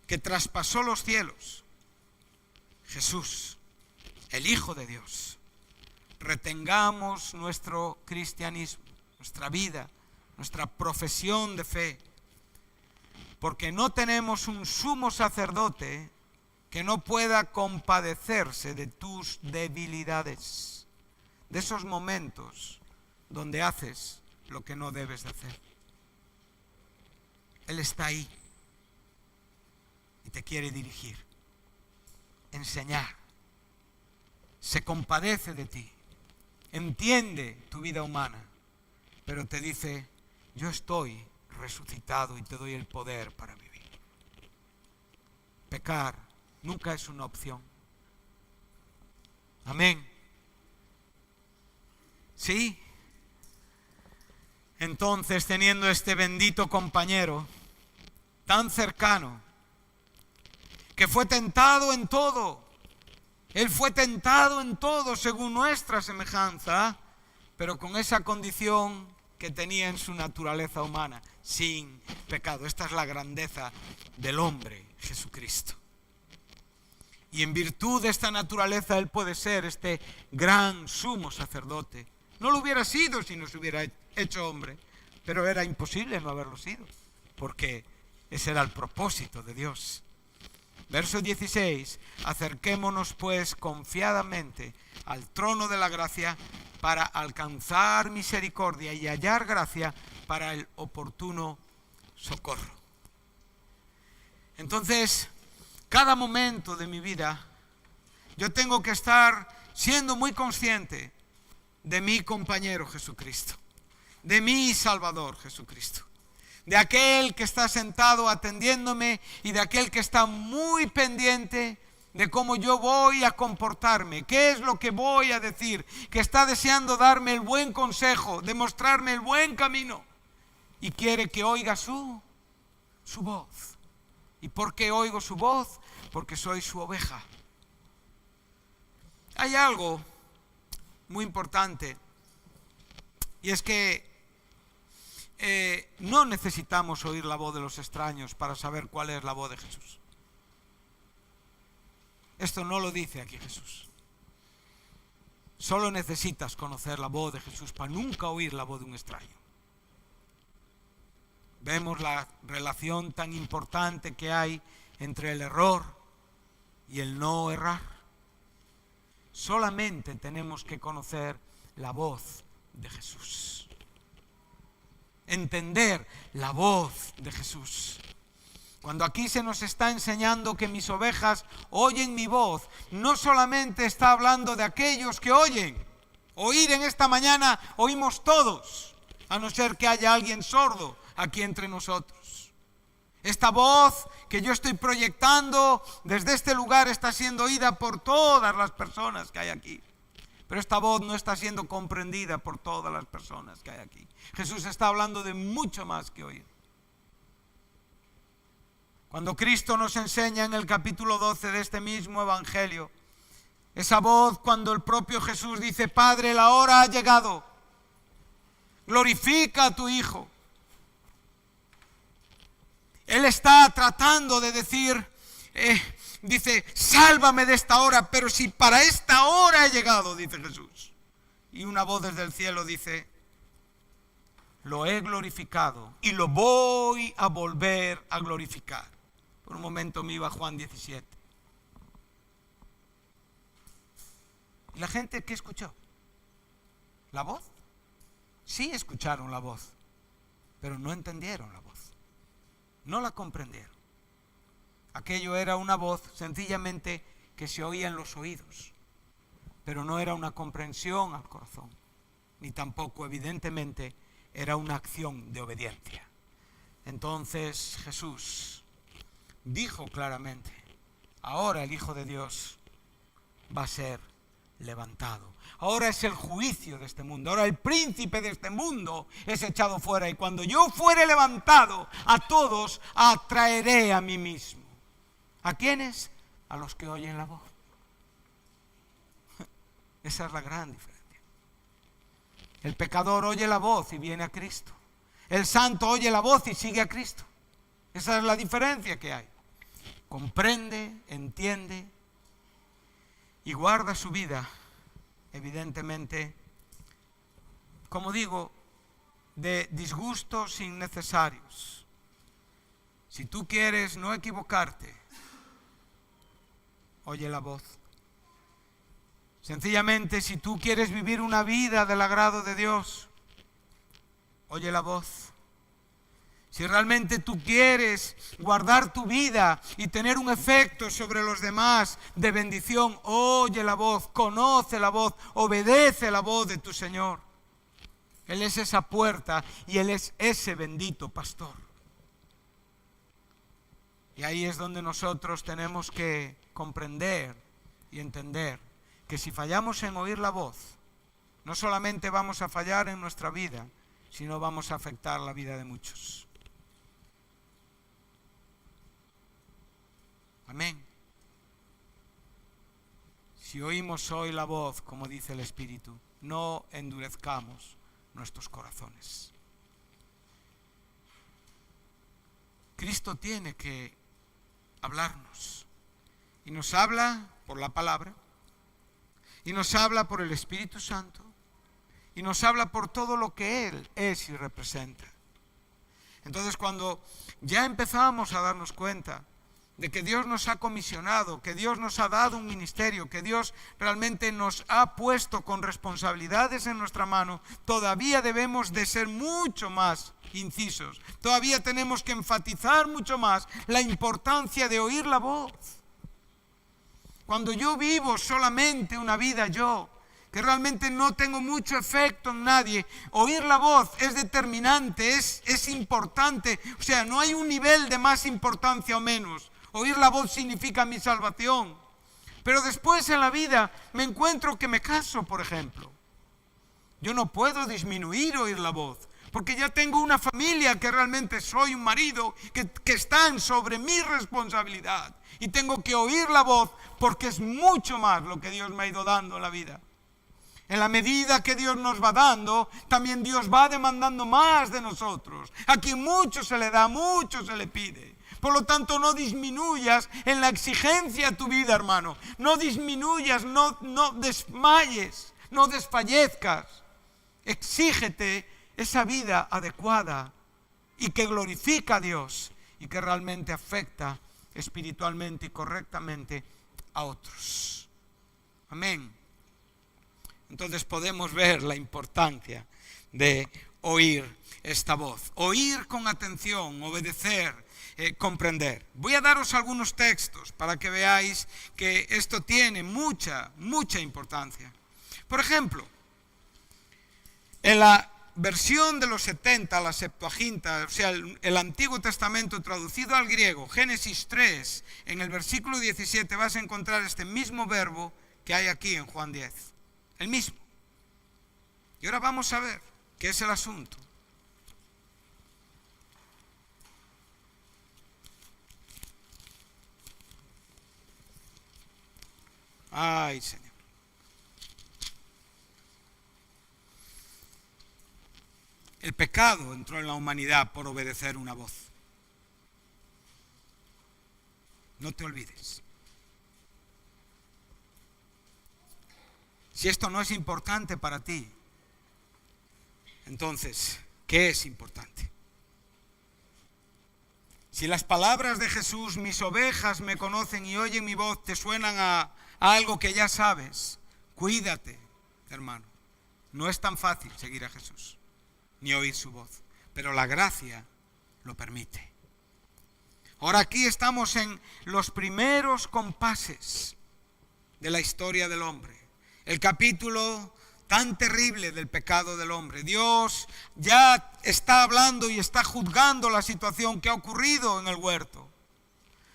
que traspasó los cielos, Jesús, el Hijo de Dios, retengamos nuestro cristianismo, nuestra vida, nuestra profesión de fe, porque no tenemos un sumo sacerdote que no pueda compadecerse de tus debilidades, de esos momentos donde haces lo que no debes de hacer. Él está ahí y te quiere dirigir, enseñar, se compadece de ti, entiende tu vida humana, pero te dice: yo estoy resucitado y te doy el poder para vivir. Pecar nunca es una opción. Amén. ¿Sí? Entonces, teniendo este bendito compañero tan cercano, que fue tentado en todo, él fue tentado en todo según nuestra semejanza, pero con esa condición que tenía en su naturaleza humana, sin pecado. Esta es la grandeza del hombre, Jesucristo. Y en virtud de esta naturaleza él puede ser este gran sumo sacerdote. No lo hubiera sido si no se hubiera hecho hombre, pero era imposible no haberlo sido, porque ese era el propósito de Dios. Verso 16: acerquémonos pues confiadamente al trono de la gracia para alcanzar misericordia y hallar gracia para el oportuno socorro. Entonces, cada momento de mi vida, yo tengo que estar siendo muy consciente de mi compañero Jesucristo, de mi Salvador Jesucristo, de aquel que está sentado atendiéndome y de aquel que está muy pendiente de cómo yo voy a comportarme, qué es lo que voy a decir, que está deseando darme el buen consejo, demostrarme el buen camino y quiere que oiga su voz. ¿Y por qué oigo su voz? Porque soy su oveja. Hay algo muy importante, y es que no necesitamos oír la voz de los extraños para saber cuál es la voz de Jesús. Esto no lo dice aquí Jesús. Solo necesitas conocer la voz de Jesús para nunca oír la voz de un extraño. Vemos la relación tan importante que hay entre el error y el no errar. Solamente tenemos que conocer la voz de Jesús. Entender la voz de Jesús. Cuando aquí se nos está enseñando que mis ovejas oyen mi voz, no solamente está hablando de aquellos que oyen. Oír en esta mañana oímos todos, a no ser que haya alguien sordo aquí entre nosotros. Esta voz que yo estoy proyectando desde este lugar está siendo oída por todas las personas que hay aquí. Pero esta voz no está siendo comprendida por todas las personas que hay aquí. Jesús está hablando de mucho más que oír. Cuando Cristo nos enseña en el capítulo 12 de este mismo evangelio, esa voz cuando el propio Jesús dice: Padre, la hora ha llegado, glorifica a tu Hijo. Él está tratando de decir, dice: sálvame de esta hora, pero si para esta hora he llegado, dice Jesús. Y una voz desde el cielo dice: lo he glorificado y lo voy a volver a glorificar. Por un momento me iba a Juan 17. ¿Y la gente qué escuchó? ¿La voz? Sí escucharon la voz, pero no entendieron la voz. No la comprendieron. Aquello era una voz sencillamente que se oía en los oídos, pero no era una comprensión al corazón, ni tampoco evidentemente era una acción de obediencia. Entonces Jesús dijo claramente, ahora el Hijo de Dios va a ser levantado. Ahora es el juicio de este mundo. Ahora el príncipe de este mundo es echado fuera. Y cuando yo fuere levantado, a todos atraeré a mí mismo. ¿A quiénes? A los que oyen la voz. Esa es la gran diferencia. El pecador oye la voz y viene a Cristo. El santo oye la voz y sigue a Cristo. Esa es la diferencia que hay. Comprende, entiende y guarda su vida, evidentemente, como digo, de disgustos innecesarios. Si tú quieres no equivocarte, oye la voz. Sencillamente, si tú quieres vivir una vida del agrado de Dios, oye la voz. Si realmente tú quieres guardar tu vida y tener un efecto sobre los demás de bendición, oye la voz, conoce la voz, obedece la voz de tu Señor. Él es esa puerta y Él es ese bendito pastor. Y ahí es donde nosotros tenemos que comprender y entender que si fallamos en oír la voz, no solamente vamos a fallar en nuestra vida, sino vamos a afectar la vida de muchos. Amén. Si oímos hoy la voz, como dice el Espíritu, no endurezcamos nuestros corazones. Cristo tiene que hablarnos. Y nos habla por la palabra. Y nos habla por el Espíritu Santo. Y nos habla por todo lo que Él es y representa. Entonces, cuando ya empezamos a darnos cuenta de que Dios nos ha comisionado, que Dios nos ha dado un ministerio, que Dios realmente nos ha puesto con responsabilidades en nuestra mano, todavía debemos de ser mucho más incisos. Todavía tenemos que enfatizar mucho más la importancia de oír la voz. Cuando yo vivo solamente una vida yo, que realmente no tengo mucho efecto en nadie, oír la voz es determinante, es importante. O sea, no hay un nivel de más importancia o menos. Oír la voz significa mi salvación. Pero después en la vida me encuentro que me caso, por ejemplo. Yo no puedo disminuir oír la voz, porque ya tengo una familia que realmente soy un marido, que están sobre mi responsabilidad. Y tengo que oír la voz porque es mucho más lo que Dios me ha ido dando en la vida. En la medida que Dios nos va dando, también Dios va demandando más de nosotros. A quien mucho se le da, mucho se le pide. Por lo tanto, no disminuyas en la exigencia de tu vida, hermano. No disminuyas, no desmayes, no desfallezcas. Exígete esa vida adecuada y que glorifica a Dios y que realmente afecta espiritualmente y correctamente a otros. Amén. Entonces podemos ver la importancia de oír esta voz. Oír con atención, obedecer, comprender. Voy a daros algunos textos para que veáis que esto tiene mucha importancia. Por ejemplo, en la versión de los 70, la Septuaginta, o sea, el Antiguo Testamento traducido al griego, Génesis 3, en el versículo 17 vas a encontrar este mismo verbo que hay aquí en Juan 10. El mismo. Y ahora vamos a ver qué es el asunto. Ay, Señor. El pecado entró en la humanidad por obedecer una voz. No te olvides. Si esto no es importante para ti, entonces, ¿qué es importante? Si las palabras de Jesús, mis ovejas me conocen y oyen mi voz, te suenan a algo que ya sabes, cuídate, hermano. No es tan fácil seguir a Jesús, ni oír su voz. pero la gracia lo permite. Ahora aquí estamos en los primeros compases de la historia del hombre. El capítulo tan terrible del pecado del hombre. Dios ya está hablando y está juzgando la situación que ha ocurrido en el huerto.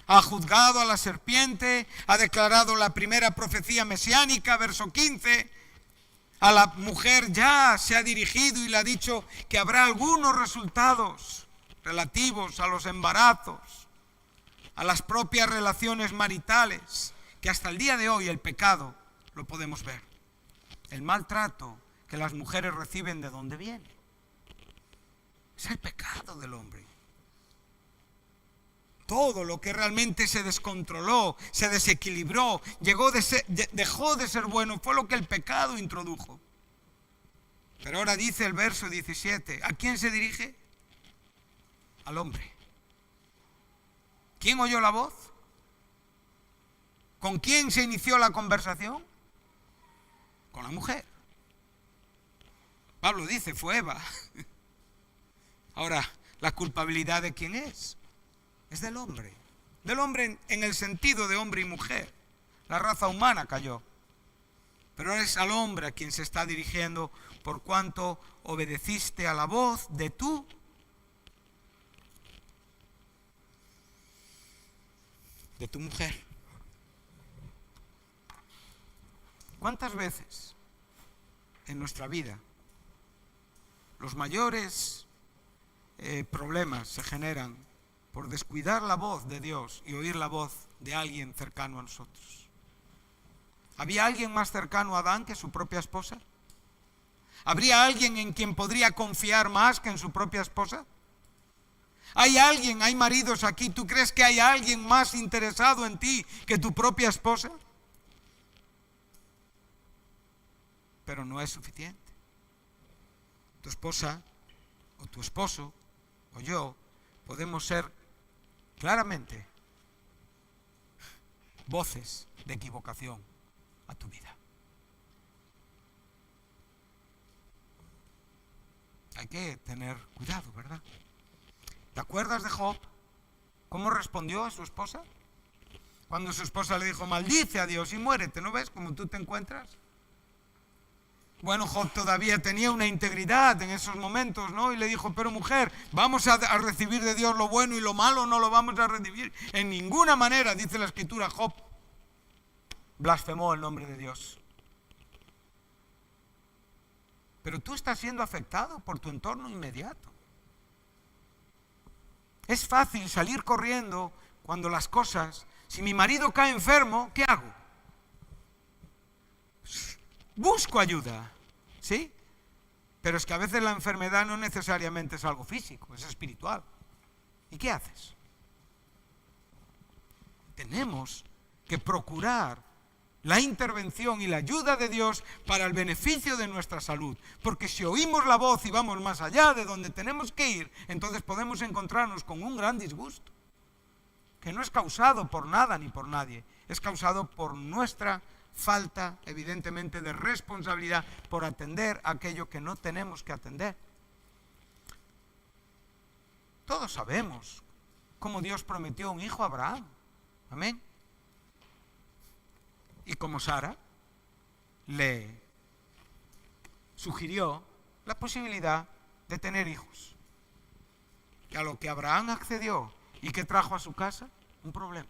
Ha juzgado a la serpiente, ha declarado la primera profecía mesiánica, verso 15. A la mujer ya se ha dirigido y le ha dicho que habrá algunos resultados relativos a los embarazos, a las propias relaciones maritales, que hasta el día de hoy el pecado lo podemos ver. El maltrato que las mujeres reciben, ¿de dónde viene? Es el pecado del hombre. Todo lo que realmente se descontroló, se desequilibró, dejó de ser bueno, fue lo que el pecado introdujo. Pero ahora dice el verso 17, ¿a quién se dirige? Al hombre. ¿Quién oyó la voz? ¿Con quién se inició la conversación? Con la mujer. Pablo dice, fue Eva. Ahora, ¿la culpabilidad de quién es? Es del hombre. Del hombre en el sentido de hombre y mujer. La raza humana cayó. Pero es al hombre a quien se está dirigiendo por cuanto obedeciste a la voz de tu mujer. ¿Cuántas veces en nuestra vida los mayores problemas se generan por descuidar la voz de Dios y oír la voz de alguien cercano a nosotros? ¿Había alguien más cercano a Adán que su propia esposa? ¿Habría alguien en quien podría confiar más que en su propia esposa? Hay maridos aquí, ¿tú crees que hay alguien más interesado en ti que tu propia esposa? Pero no es suficiente. Tu esposa o tu esposo o yo podemos ser claramente voces de equivocación a tu vida. Hay que tener cuidado, ¿verdad? ¿Te acuerdas de Job? ¿Cómo respondió a su esposa? Cuando su esposa le dijo, maldice a Dios y muérete, ¿no ves cómo tú te encuentras? Bueno, Job todavía tenía una integridad en esos momentos, ¿no? Y le dijo, pero mujer, vamos a recibir de Dios lo bueno y lo malo no lo vamos a recibir en ninguna manera, dice la Escritura. Job blasfemó el nombre de Dios. Pero tú estás siendo afectado por tu entorno inmediato. Es fácil salir corriendo cuando las cosas, si mi marido cae enfermo, ¿qué hago? Busco ayuda, ¿sí? Pero es que a veces la enfermedad no necesariamente es algo físico, es espiritual. ¿Y qué haces? Tenemos que procurar la intervención y la ayuda de Dios para el beneficio de nuestra salud. Porque si oímos la voz y vamos más allá de donde tenemos que ir, entonces podemos encontrarnos con un gran disgusto, que no es causado por nada ni por nadie, es causado por nuestra falta, evidentemente, de responsabilidad por atender aquello que no tenemos que atender. Todos sabemos cómo Dios prometió un hijo a Abraham. Amén. Y como Sara le sugirió la posibilidad de tener hijos. Y a lo que Abraham accedió y que trajo a su casa un problema.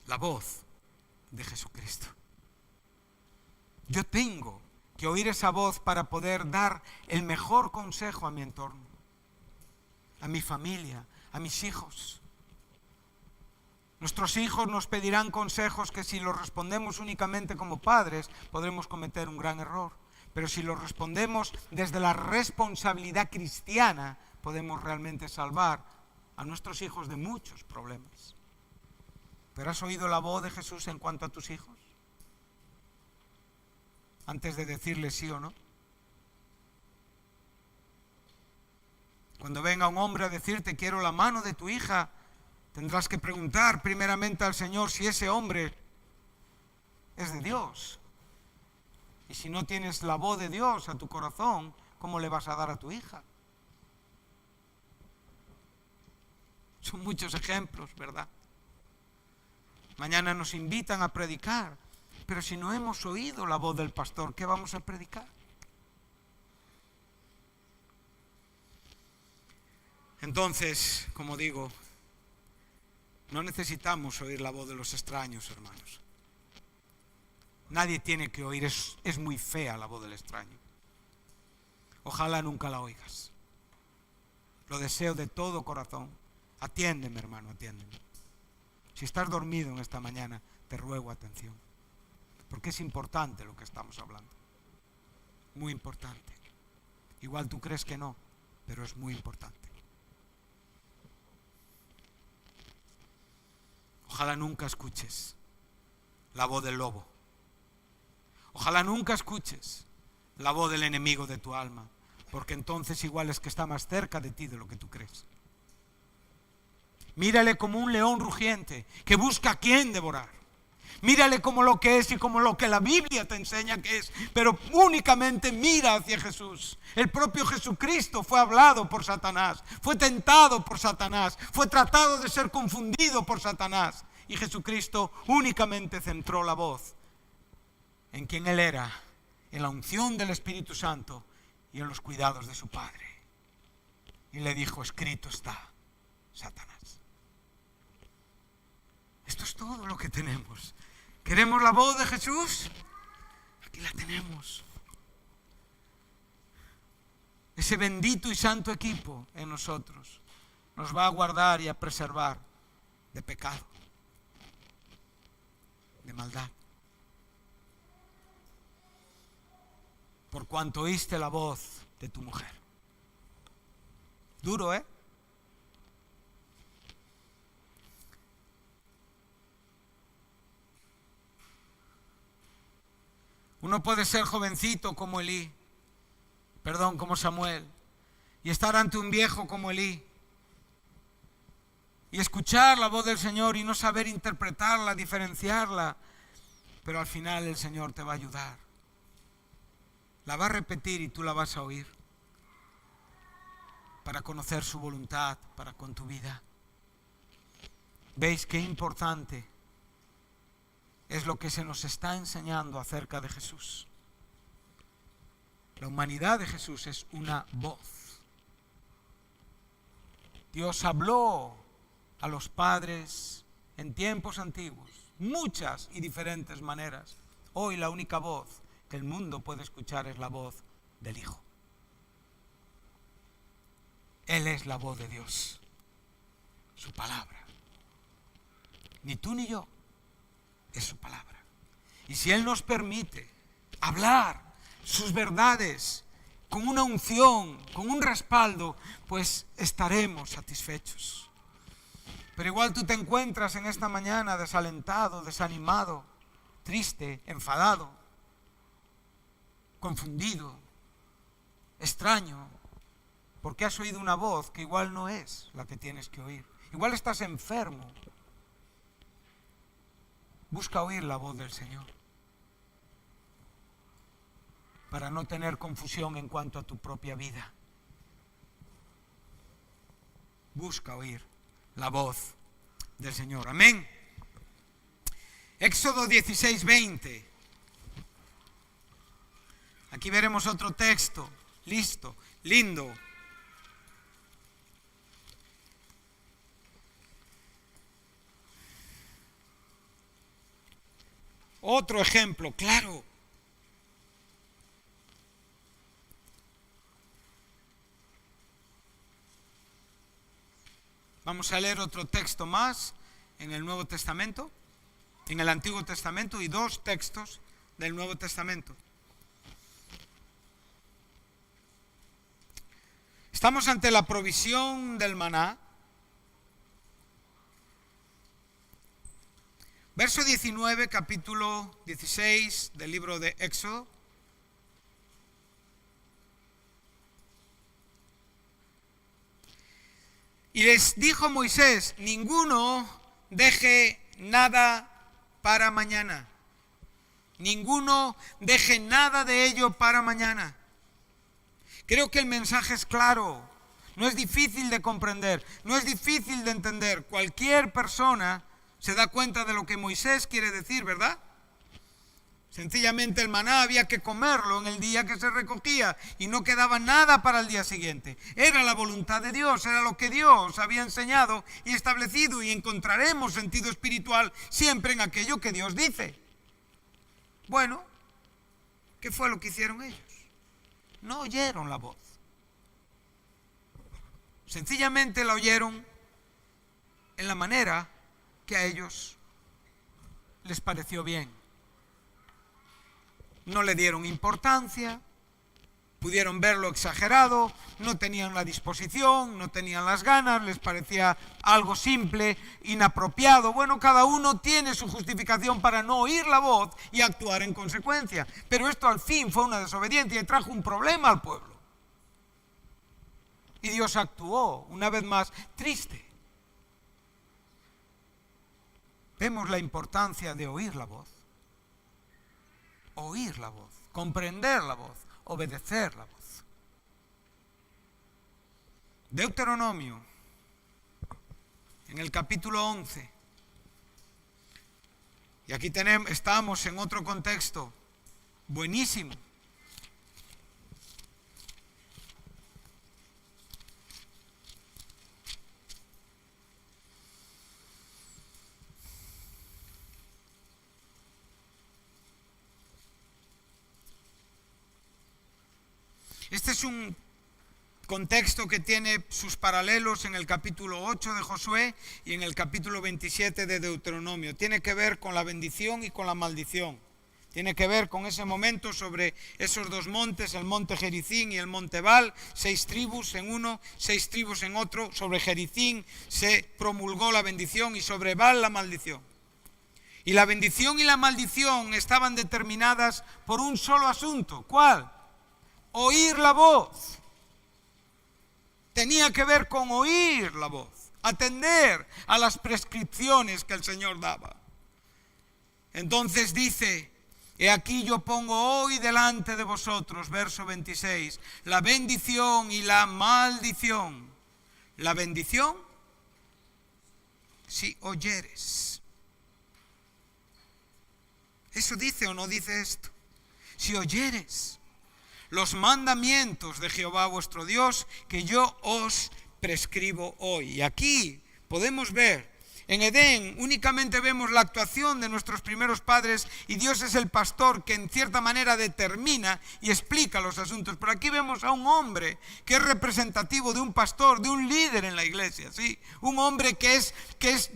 La voz de Jesucristo. Yo tengo que oír esa voz para poder dar el mejor consejo a mi entorno, a mi familia, a mis hijos. Nuestros hijos nos pedirán consejos que si los respondemos únicamente como padres, podremos cometer un gran error. Pero si los respondemos desde la responsabilidad cristiana, podemos realmente salvar a nuestros hijos de muchos problemas. ¿Pero has oído la voz de Jesús en cuanto a tus hijos? Antes de decirles sí o no. Cuando venga un hombre a decirte quiero la mano de tu hija, tendrás que preguntar primeramente al Señor si ese hombre es de Dios. Y si no tienes la voz de Dios a tu corazón, ¿cómo le vas a dar a tu hija? Son muchos ejemplos, ¿verdad? Mañana nos invitan a predicar, pero si no hemos oído la voz del pastor, ¿qué vamos a predicar? Entonces, como digo, no necesitamos oír la voz de los extraños, hermanos. Nadie tiene que oír, es muy fea la voz del extraño. Ojalá nunca la oigas. Lo deseo de todo corazón. Atiéndeme, hermano, atiéndeme. Si estás dormido en esta mañana, te ruego atención. Porque es importante lo que estamos hablando. Muy importante. Igual tú crees que no, pero es muy importante. Ojalá nunca escuches la voz del lobo. Ojalá nunca escuches la voz del enemigo de tu alma, porque entonces igual es que está más cerca de ti de lo que tú crees. Mírale como un león rugiente que busca a quien devorar. Mírale como lo que es y como lo que la Biblia te enseña que es, pero únicamente mira hacia Jesús. El propio Jesucristo fue hablado por Satanás, fue tentado por Satanás, fue tratado de ser confundido por Satanás. Y Jesucristo únicamente centró la voz en quien Él era, en la unción del Espíritu Santo y en los cuidados de su Padre. Y le dijo, escrito está, Satanás. Esto es todo lo que tenemos. ¿Queremos la voz de Jesús? Aquí la tenemos. Ese bendito y santo equipo en nosotros nos va a guardar y a preservar de pecado, de maldad. Por cuanto oíste la voz de tu mujer. Duro, ¿eh? Uno puede ser jovencito como como Samuel, y estar ante un viejo como Elí, y escuchar la voz del Señor y no saber interpretarla, diferenciarla, pero al final el Señor te va a ayudar. La va a repetir y tú la vas a oír para conocer su voluntad para con tu vida. ¿Veis qué importante es lo que se nos está enseñando acerca de Jesús? La humanidad de Jesús es una voz. Dios habló a los padres en tiempos antiguos, muchas y diferentes maneras. Hoy la única voz que el mundo puede escuchar es la voz del Hijo. Él es la voz de Dios, su palabra. Ni tú ni yo, es su palabra. Y si Él nos permite hablar sus verdades con una unción, con un respaldo, pues estaremos satisfechos. Pero igual tú te encuentras en esta mañana desalentado, desanimado, triste, enfadado, confundido, extraño, porque has oído una voz que igual no es la que tienes que oír. Igual estás enfermo. Busca oír la voz del Señor para no tener confusión en cuanto a tu propia vida. Busca oír la voz del Señor. Amén. Éxodo 16:20. Aquí veremos otro texto, lindo. Otro ejemplo, claro. Vamos a leer otro texto más en el Nuevo Testamento, en el Antiguo Testamento, y dos textos del Nuevo Testamento. Estamos ante la provisión del maná. Verso 19, capítulo 16 del libro de Éxodo. Y les dijo Moisés, ninguno deje nada para mañana, Ninguno deje nada de ello para mañana. Creo que el mensaje es claro. No es difícil de comprender, no es difícil de entender. Cualquier persona se da cuenta de lo que Moisés quiere decir, ¿verdad? Sencillamente el maná había que comerlo en el día que se recogía y no quedaba nada para el día siguiente. Era la voluntad de Dios, era lo que Dios había enseñado y establecido, y encontraremos sentido espiritual siempre en aquello que Dios dice. Bueno, ¿qué fue lo que hicieron ellos? No oyeron la voz. Sencillamente la oyeron en la manera que a ellos les pareció bien. No le dieron importancia, pudieron verlo exagerado, no tenían la disposición, no tenían las ganas, les parecía algo simple, inapropiado. Bueno, cada uno tiene su justificación para no oír la voz y actuar en consecuencia. Pero esto al fin fue una desobediencia y trajo un problema al pueblo. Y Dios actuó, una vez más, triste. Vemos la importancia de oír la voz, comprender la voz, obedecer la voz. Deuteronomio, en el capítulo 11, y aquí estamos en otro contexto buenísimo. Este es un contexto que tiene sus paralelos en el capítulo 8 de Josué y en el capítulo 27 de Deuteronomio. Tiene que ver con la bendición y con la maldición. Tiene que ver con ese momento sobre esos dos montes, el monte Gerizim y el monte Ebal, 6 tribus en uno, 6 tribus en otro. Sobre Gerizim se promulgó la bendición y sobre Ebal la maldición. Y la bendición y la maldición estaban determinadas por un solo asunto. ¿Cuál? Oír la voz. Tenía que ver con oír la voz, atender a las prescripciones que el Señor daba. Entonces dice: he aquí yo pongo hoy delante de vosotros, verso 26, la bendición y la maldición. La bendición, si oyeres. ¿Eso dice o no dice esto? Si oyeres los mandamientos de Jehová vuestro Dios, que yo os prescribo hoy. Y aquí podemos ver, en Edén únicamente vemos la actuación de nuestros primeros padres y Dios es el pastor que en cierta manera determina y explica los asuntos. Pero aquí vemos a un hombre que es representativo de un pastor, de un líder en la iglesia, ¿sí? Un hombre que es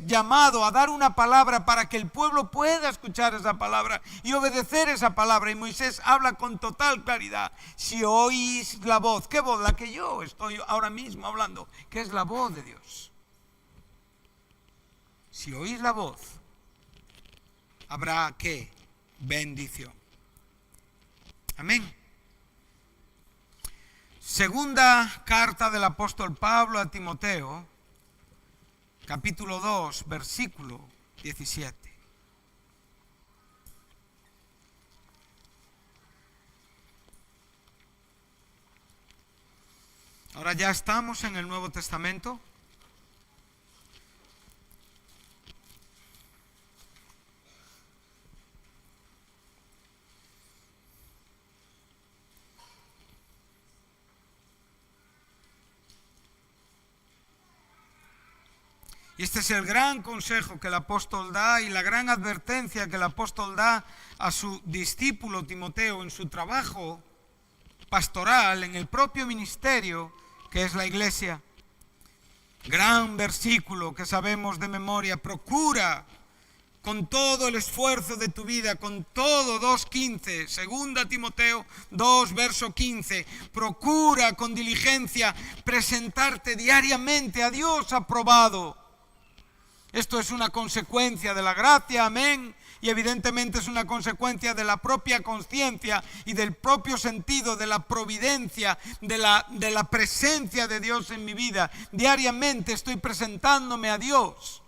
llamado a dar una palabra para que el pueblo pueda escuchar esa palabra y obedecer esa palabra. Y Moisés habla con total claridad: si oís la voz. ¿Qué voz? La que yo estoy ahora mismo hablando, que es la voz de Dios. Si oís la voz, habrá ¿qué? Bendición. Amén. Segunda carta del apóstol Pablo a Timoteo, capítulo 2, versículo 17. Ahora ya estamos en el Nuevo Testamento. Y este es el gran consejo que el apóstol da y la gran advertencia que el apóstol da a su discípulo Timoteo en su trabajo pastoral, en el propio ministerio que es la iglesia. Gran versículo que sabemos de memoria: procura con todo el esfuerzo de tu vida, con todo, 2:15, segunda Timoteo 2, verso 15, procura con diligencia presentarte diariamente a Dios aprobado. Esto es una consecuencia de la gracia, amén, y evidentemente es una consecuencia de la propia conciencia y del propio sentido de la providencia, de la presencia de Dios en mi vida. Diariamente estoy presentándome a Dios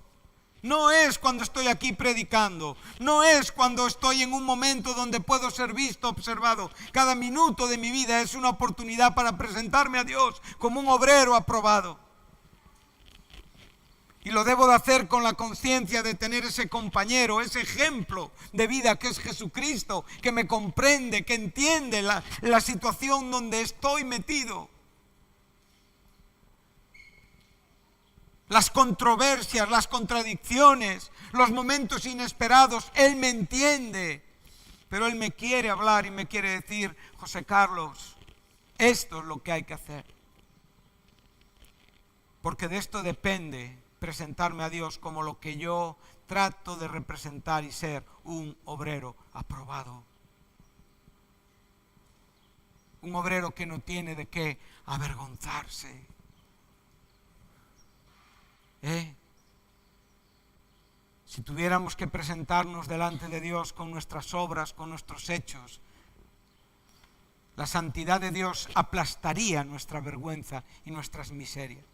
No es cuando estoy aquí predicando, no es cuando estoy en un momento donde puedo ser visto, observado. Cada minuto de mi vida es una oportunidad para presentarme a Dios como un obrero aprobado. Y lo debo de hacer con la conciencia de tener ese compañero, ese ejemplo de vida que es Jesucristo, que me comprende, que entiende la situación donde estoy metido. Las controversias, las contradicciones, los momentos inesperados, Él me entiende. Pero Él me quiere hablar y me quiere decir: José Carlos, esto es lo que hay que hacer. Porque de esto depende presentarme a Dios como lo que yo trato de representar y ser: un obrero aprobado. Un obrero que no tiene de qué avergonzarse. Si tuviéramos que presentarnos delante de Dios con nuestras obras, con nuestros hechos, la santidad de Dios aplastaría nuestra vergüenza y nuestras miserias.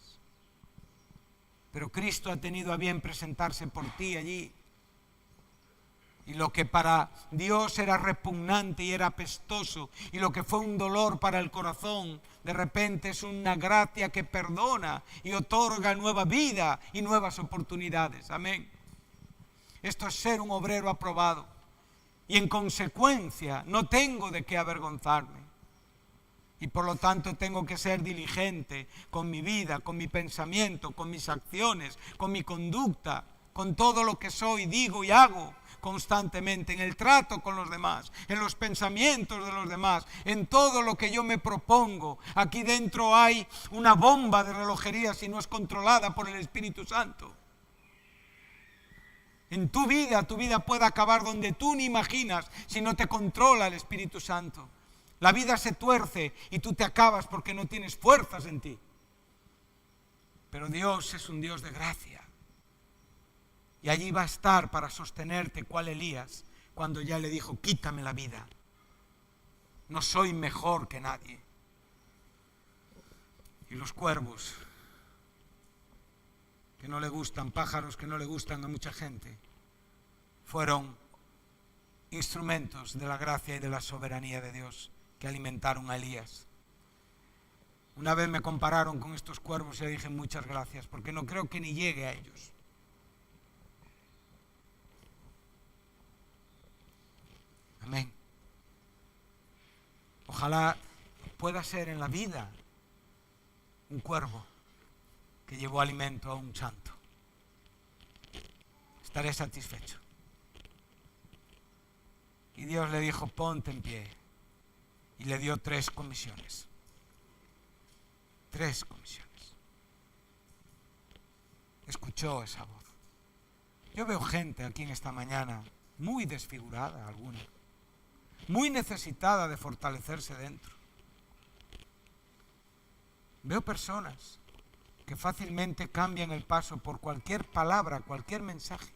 Pero Cristo ha tenido a bien presentarse por ti allí. Y lo que para Dios era repugnante y era apestoso, y lo que fue un dolor para el corazón, de repente es una gracia que perdona y otorga nueva vida y nuevas oportunidades. Amén. Esto es ser un obrero aprobado. Y en consecuencia no tengo de qué avergonzarme. Y por lo tanto tengo que ser diligente con mi vida, con mi pensamiento, con mis acciones, con mi conducta, con todo lo que soy, digo y hago constantemente, en el trato con los demás, en los pensamientos de los demás, en todo lo que yo me propongo. Aquí dentro hay una bomba de relojería si no es controlada por el Espíritu Santo. En tu vida puede acabar donde tú ni imaginas si no te controla el Espíritu Santo. La vida se tuerce y tú te acabas porque no tienes fuerzas en ti. Pero Dios es un Dios de gracia. Y allí va a estar para sostenerte, cual Elías, cuando ya le dijo: quítame la vida. No soy mejor que nadie. Y los cuervos, que no le gustan, pájaros que no le gustan a mucha gente, fueron instrumentos de la gracia y de la soberanía de Dios que alimentaron a Elías. Una vez me compararon con estos cuervos y le dije: muchas gracias, porque no creo que ni llegue a ellos. Amén. Ojalá pueda ser en la vida un cuervo que llevó alimento a un santo. Estaré satisfecho. Y Dios le dijo: ponte en pie. Y le dio 3 comisiones. 3 comisiones. Escuchó esa voz. Yo veo gente aquí en esta mañana muy desfigurada, alguna, muy necesitada de fortalecerse dentro. Veo personas que fácilmente cambian el paso por cualquier palabra, cualquier mensaje.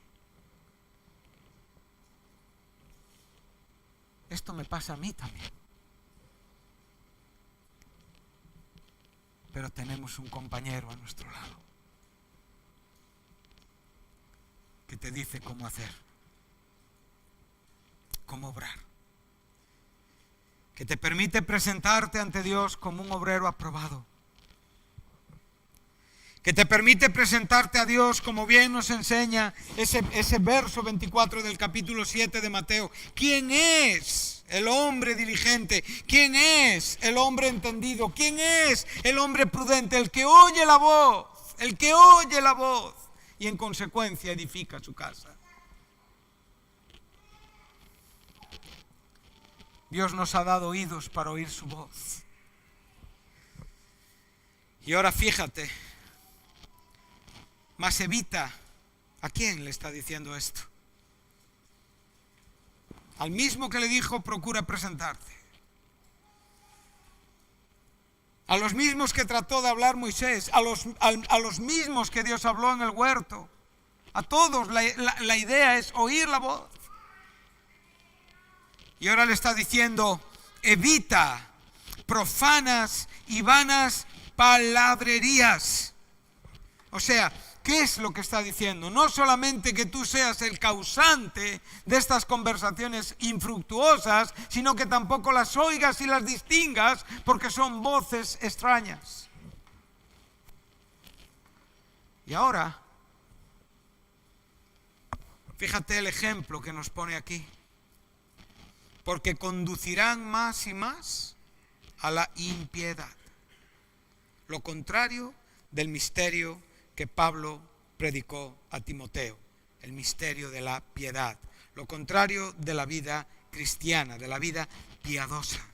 Esto me pasa a mí también. Pero tenemos un compañero a nuestro lado que te dice cómo hacer, cómo obrar, que te permite presentarte ante Dios como un obrero aprobado, que te permite presentarte a Dios como bien nos enseña ese verso 24 del capítulo 7 de Mateo. ¿Quién es el hombre diligente? ¿Quién es el hombre entendido? ¿Quién es el hombre prudente? El que oye la voz, el que oye la voz y en consecuencia edifica su casa. Dios nos ha dado oídos para oír su voz. Y ahora fíjate, mas evita. ¿A quién le está diciendo esto? Al mismo que le dijo: procura presentarte. A los mismos que trató de hablar Moisés, a los mismos que Dios habló en el huerto. A todos la idea es oír la voz. Y ahora le está diciendo: evita profanas y vanas palabrerías. O sea, ¿qué es lo que está diciendo? No solamente que tú seas el causante de estas conversaciones infructuosas, sino que tampoco las oigas y las distingas, porque son voces extrañas. Y ahora, fíjate el ejemplo que nos pone aquí. Porque conducirán más y más a la impiedad. Lo contrario del misterio que Pablo predicó a Timoteo, el misterio de la piedad. Lo contrario de la vida cristiana, de la vida piadosa.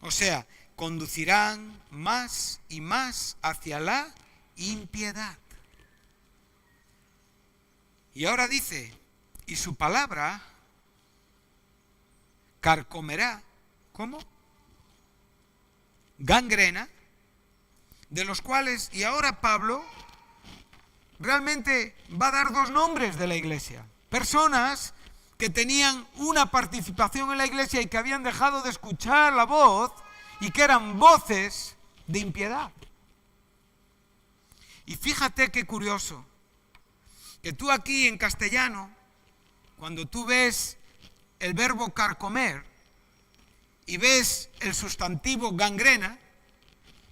O sea, conducirán más y más hacia la impiedad. Y ahora dice, y su palabra carcomerá, ¿cómo? Gangrena, de los cuales, y ahora Pablo realmente va a dar dos nombres de la iglesia. Personas que tenían una participación en la iglesia y que habían dejado de escuchar la voz y que eran voces de impiedad. Y fíjate qué curioso, que tú aquí en castellano, cuando tú ves el verbo carcomer y ves el sustantivo gangrena,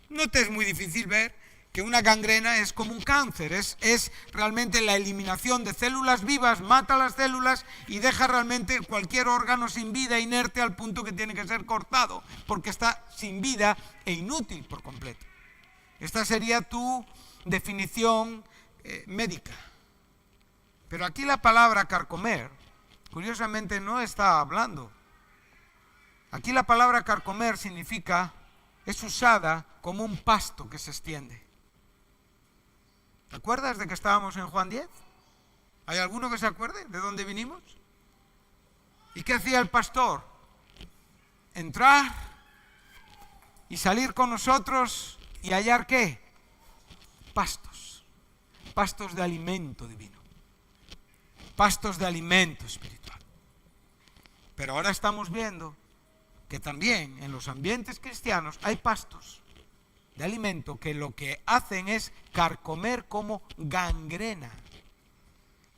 no te es muy difícil ver que una gangrena es como un cáncer, es realmente la eliminación de células vivas, mata las células y deja realmente cualquier órgano sin vida, inerte, al punto que tiene que ser cortado, porque está sin vida e inútil por completo. Esta sería tu definición médica. Pero aquí la palabra carcomer, curiosamente, no está hablando. Aquí la palabra carcomer significa, es usada como un pasto que se extiende. ¿Te acuerdas de que estábamos en Juan 10? ¿Hay alguno que se acuerde de dónde vinimos? ¿Y qué hacía el pastor? Entrar y salir con nosotros y hallar ¿qué? Pastos. Pastos de alimento divino. Pastos de alimento espiritual. Pero ahora estamos viendo que también en los ambientes cristianos hay pastos de alimento que lo que hacen es carcomer como gangrena.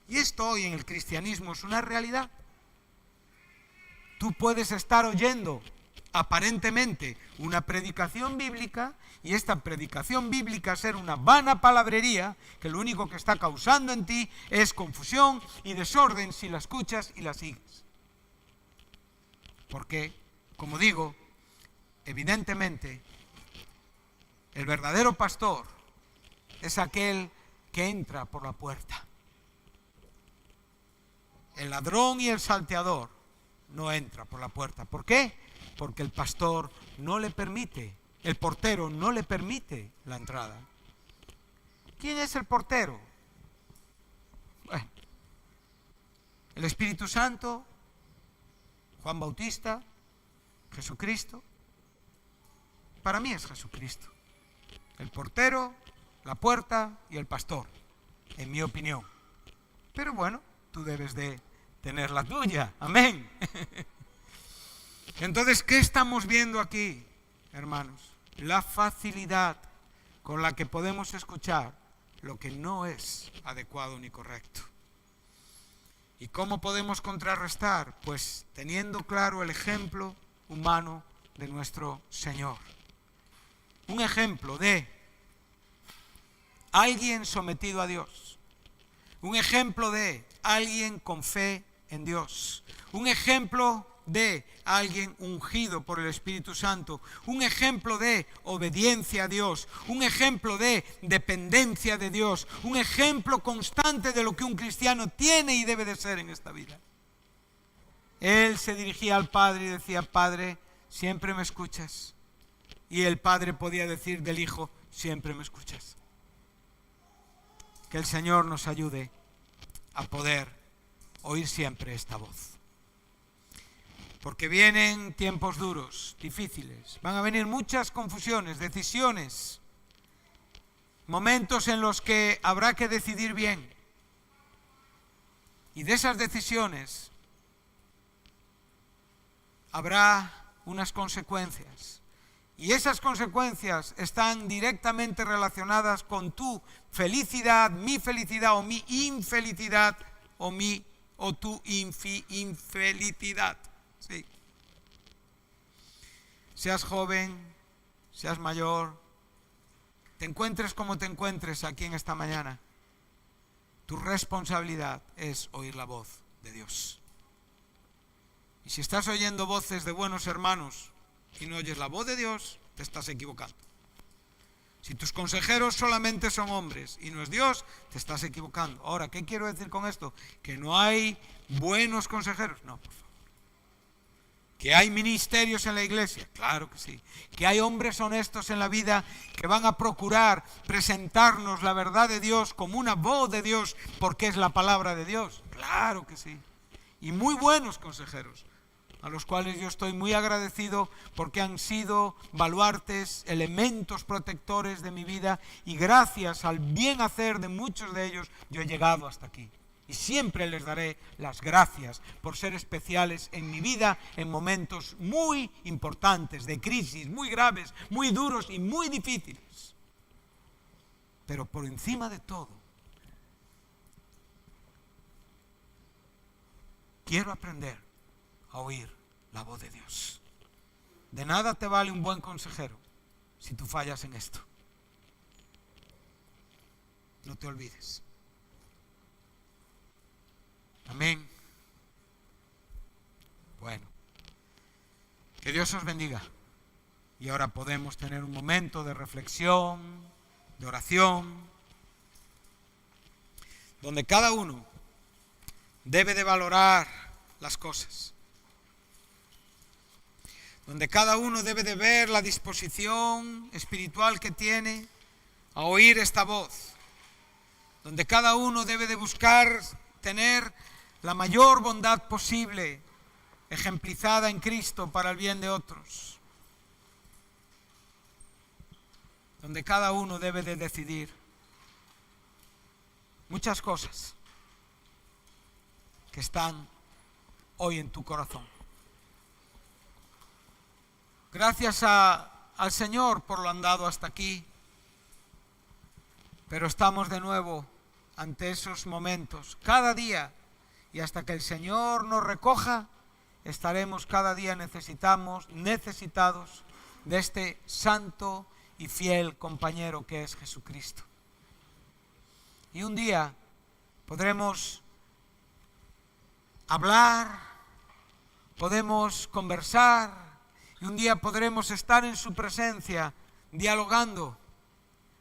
Y esto hoy en el cristianismo es una realidad. Tú puedes estar oyendo aparentemente una predicación bíblica y esta predicación bíblica ser una vana palabrería que lo único que está causando en ti es confusión y desorden si la escuchas y la sigues. Porque, como digo, evidentemente el verdadero pastor es aquel que entra por la puerta. El ladrón y el salteador no entra por la puerta. ¿Por qué? Porque el pastor no le permite, el portero no le permite la entrada. ¿Quién es el portero? Bueno, el Espíritu Santo, Juan Bautista, Jesucristo. Para mí es Jesucristo. El portero, la puerta y el pastor, en mi opinión. Pero bueno, tú debes de tener la tuya. Amén. Entonces, ¿qué estamos viendo aquí, hermanos? La facilidad con la que podemos escuchar lo que no es adecuado ni correcto. ¿Y cómo podemos contrarrestar? Pues teniendo claro el ejemplo humano de nuestro Señor. Un ejemplo de alguien sometido a Dios. Un ejemplo de alguien con fe en Dios. Un ejemplo de alguien ungido por el Espíritu Santo. Un ejemplo de obediencia a Dios. Un ejemplo de dependencia de Dios. Un ejemplo constante de lo que un cristiano tiene y debe de ser en esta vida. Él se dirigía al Padre y decía: Padre, siempre me escuchas. Y el Padre podía decir del Hijo: siempre me escuchas. Que el Señor nos ayude a poder oír siempre esta voz. Porque vienen tiempos duros, difíciles. Van a venir muchas confusiones, decisiones. Momentos en los que habrá que decidir bien. Y de esas decisiones habrá unas consecuencias. Y esas consecuencias están directamente relacionadas con tu felicidad, mi felicidad o mi infelicidad o tu infelicidad. Sí. Seas joven, seas mayor, te encuentres como te encuentres aquí en esta mañana, tu responsabilidad es oír la voz de Dios. Y si estás oyendo voces de buenos hermanos y no oyes la voz de Dios, te estás equivocando. Si tus consejeros solamente son hombres y no es Dios, te estás equivocando. Ahora, ¿qué quiero decir con esto? ¿Que no hay buenos consejeros? No, por favor. ¿Que hay ministerios en la iglesia? Claro que sí. ¿Que hay hombres honestos en la vida que van a procurar presentarnos la verdad de Dios como una voz de Dios porque es la palabra de Dios? Claro que sí. Y muy buenos consejeros, a los cuales yo estoy muy agradecido porque han sido baluartes, elementos protectores de mi vida, y gracias al bien hacer de muchos de ellos yo he llegado hasta aquí. Y siempre les daré las gracias por ser especiales en mi vida en momentos muy importantes, de crisis, muy graves, muy duros y muy difíciles. Pero por encima de todo, quiero aprender a oír la voz de Dios. De nada te vale un buen consejero si tú fallas en esto. No te olvides. Amén. Bueno, que Dios os bendiga. Y ahora podemos tener un momento de reflexión, de oración, donde cada uno debe de valorar las cosas, donde cada uno debe de ver la disposición espiritual que tiene a oír esta voz, donde cada uno debe de buscar tener la mayor bondad posible ejemplizada en Cristo para el bien de otros, donde cada uno debe de decidir muchas cosas que están hoy en tu corazón. Gracias al Señor por lo andado hasta aquí, pero estamos de nuevo ante esos momentos cada día, y hasta que el Señor nos recoja estaremos cada día necesitados de este santo y fiel compañero que es Jesucristo. Y un día podremos hablar, podemos conversar, y un día podremos estar en su presencia dialogando,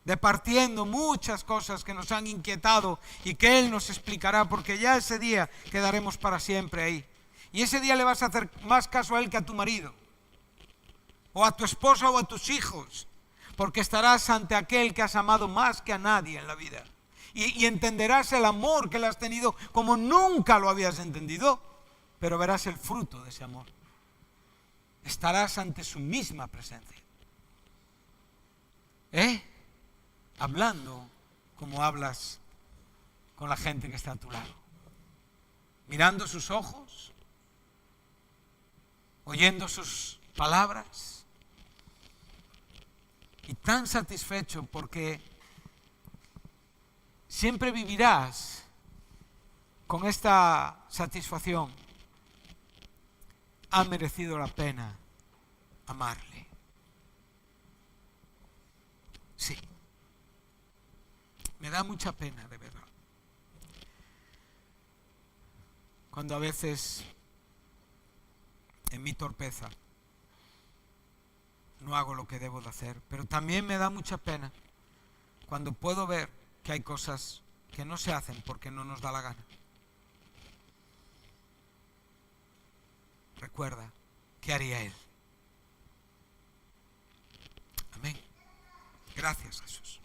departiendo muchas cosas que nos han inquietado y que Él nos explicará, porque ya ese día quedaremos para siempre ahí. Y ese día le vas a hacer más caso a Él que a tu marido, o a tu esposa o a tus hijos, porque estarás ante aquel que has amado más que a nadie en la vida. Y entenderás el amor que le has tenido como nunca lo habías entendido, pero verás el fruto de ese amor. Estarás ante su misma presencia. Hablando como hablas con la gente que está a tu lado. Mirando sus ojos, oyendo sus palabras, y tan satisfecho porque siempre vivirás con esta satisfacción. Ha merecido la pena amarle. Sí. Me da mucha pena, de verdad, cuando a veces en mi torpeza no hago lo que debo de hacer, pero también me da mucha pena cuando puedo ver que hay cosas que no se hacen porque no nos da la gana. Recuerda, ¿qué haría Él? Amén. Gracias, Jesús.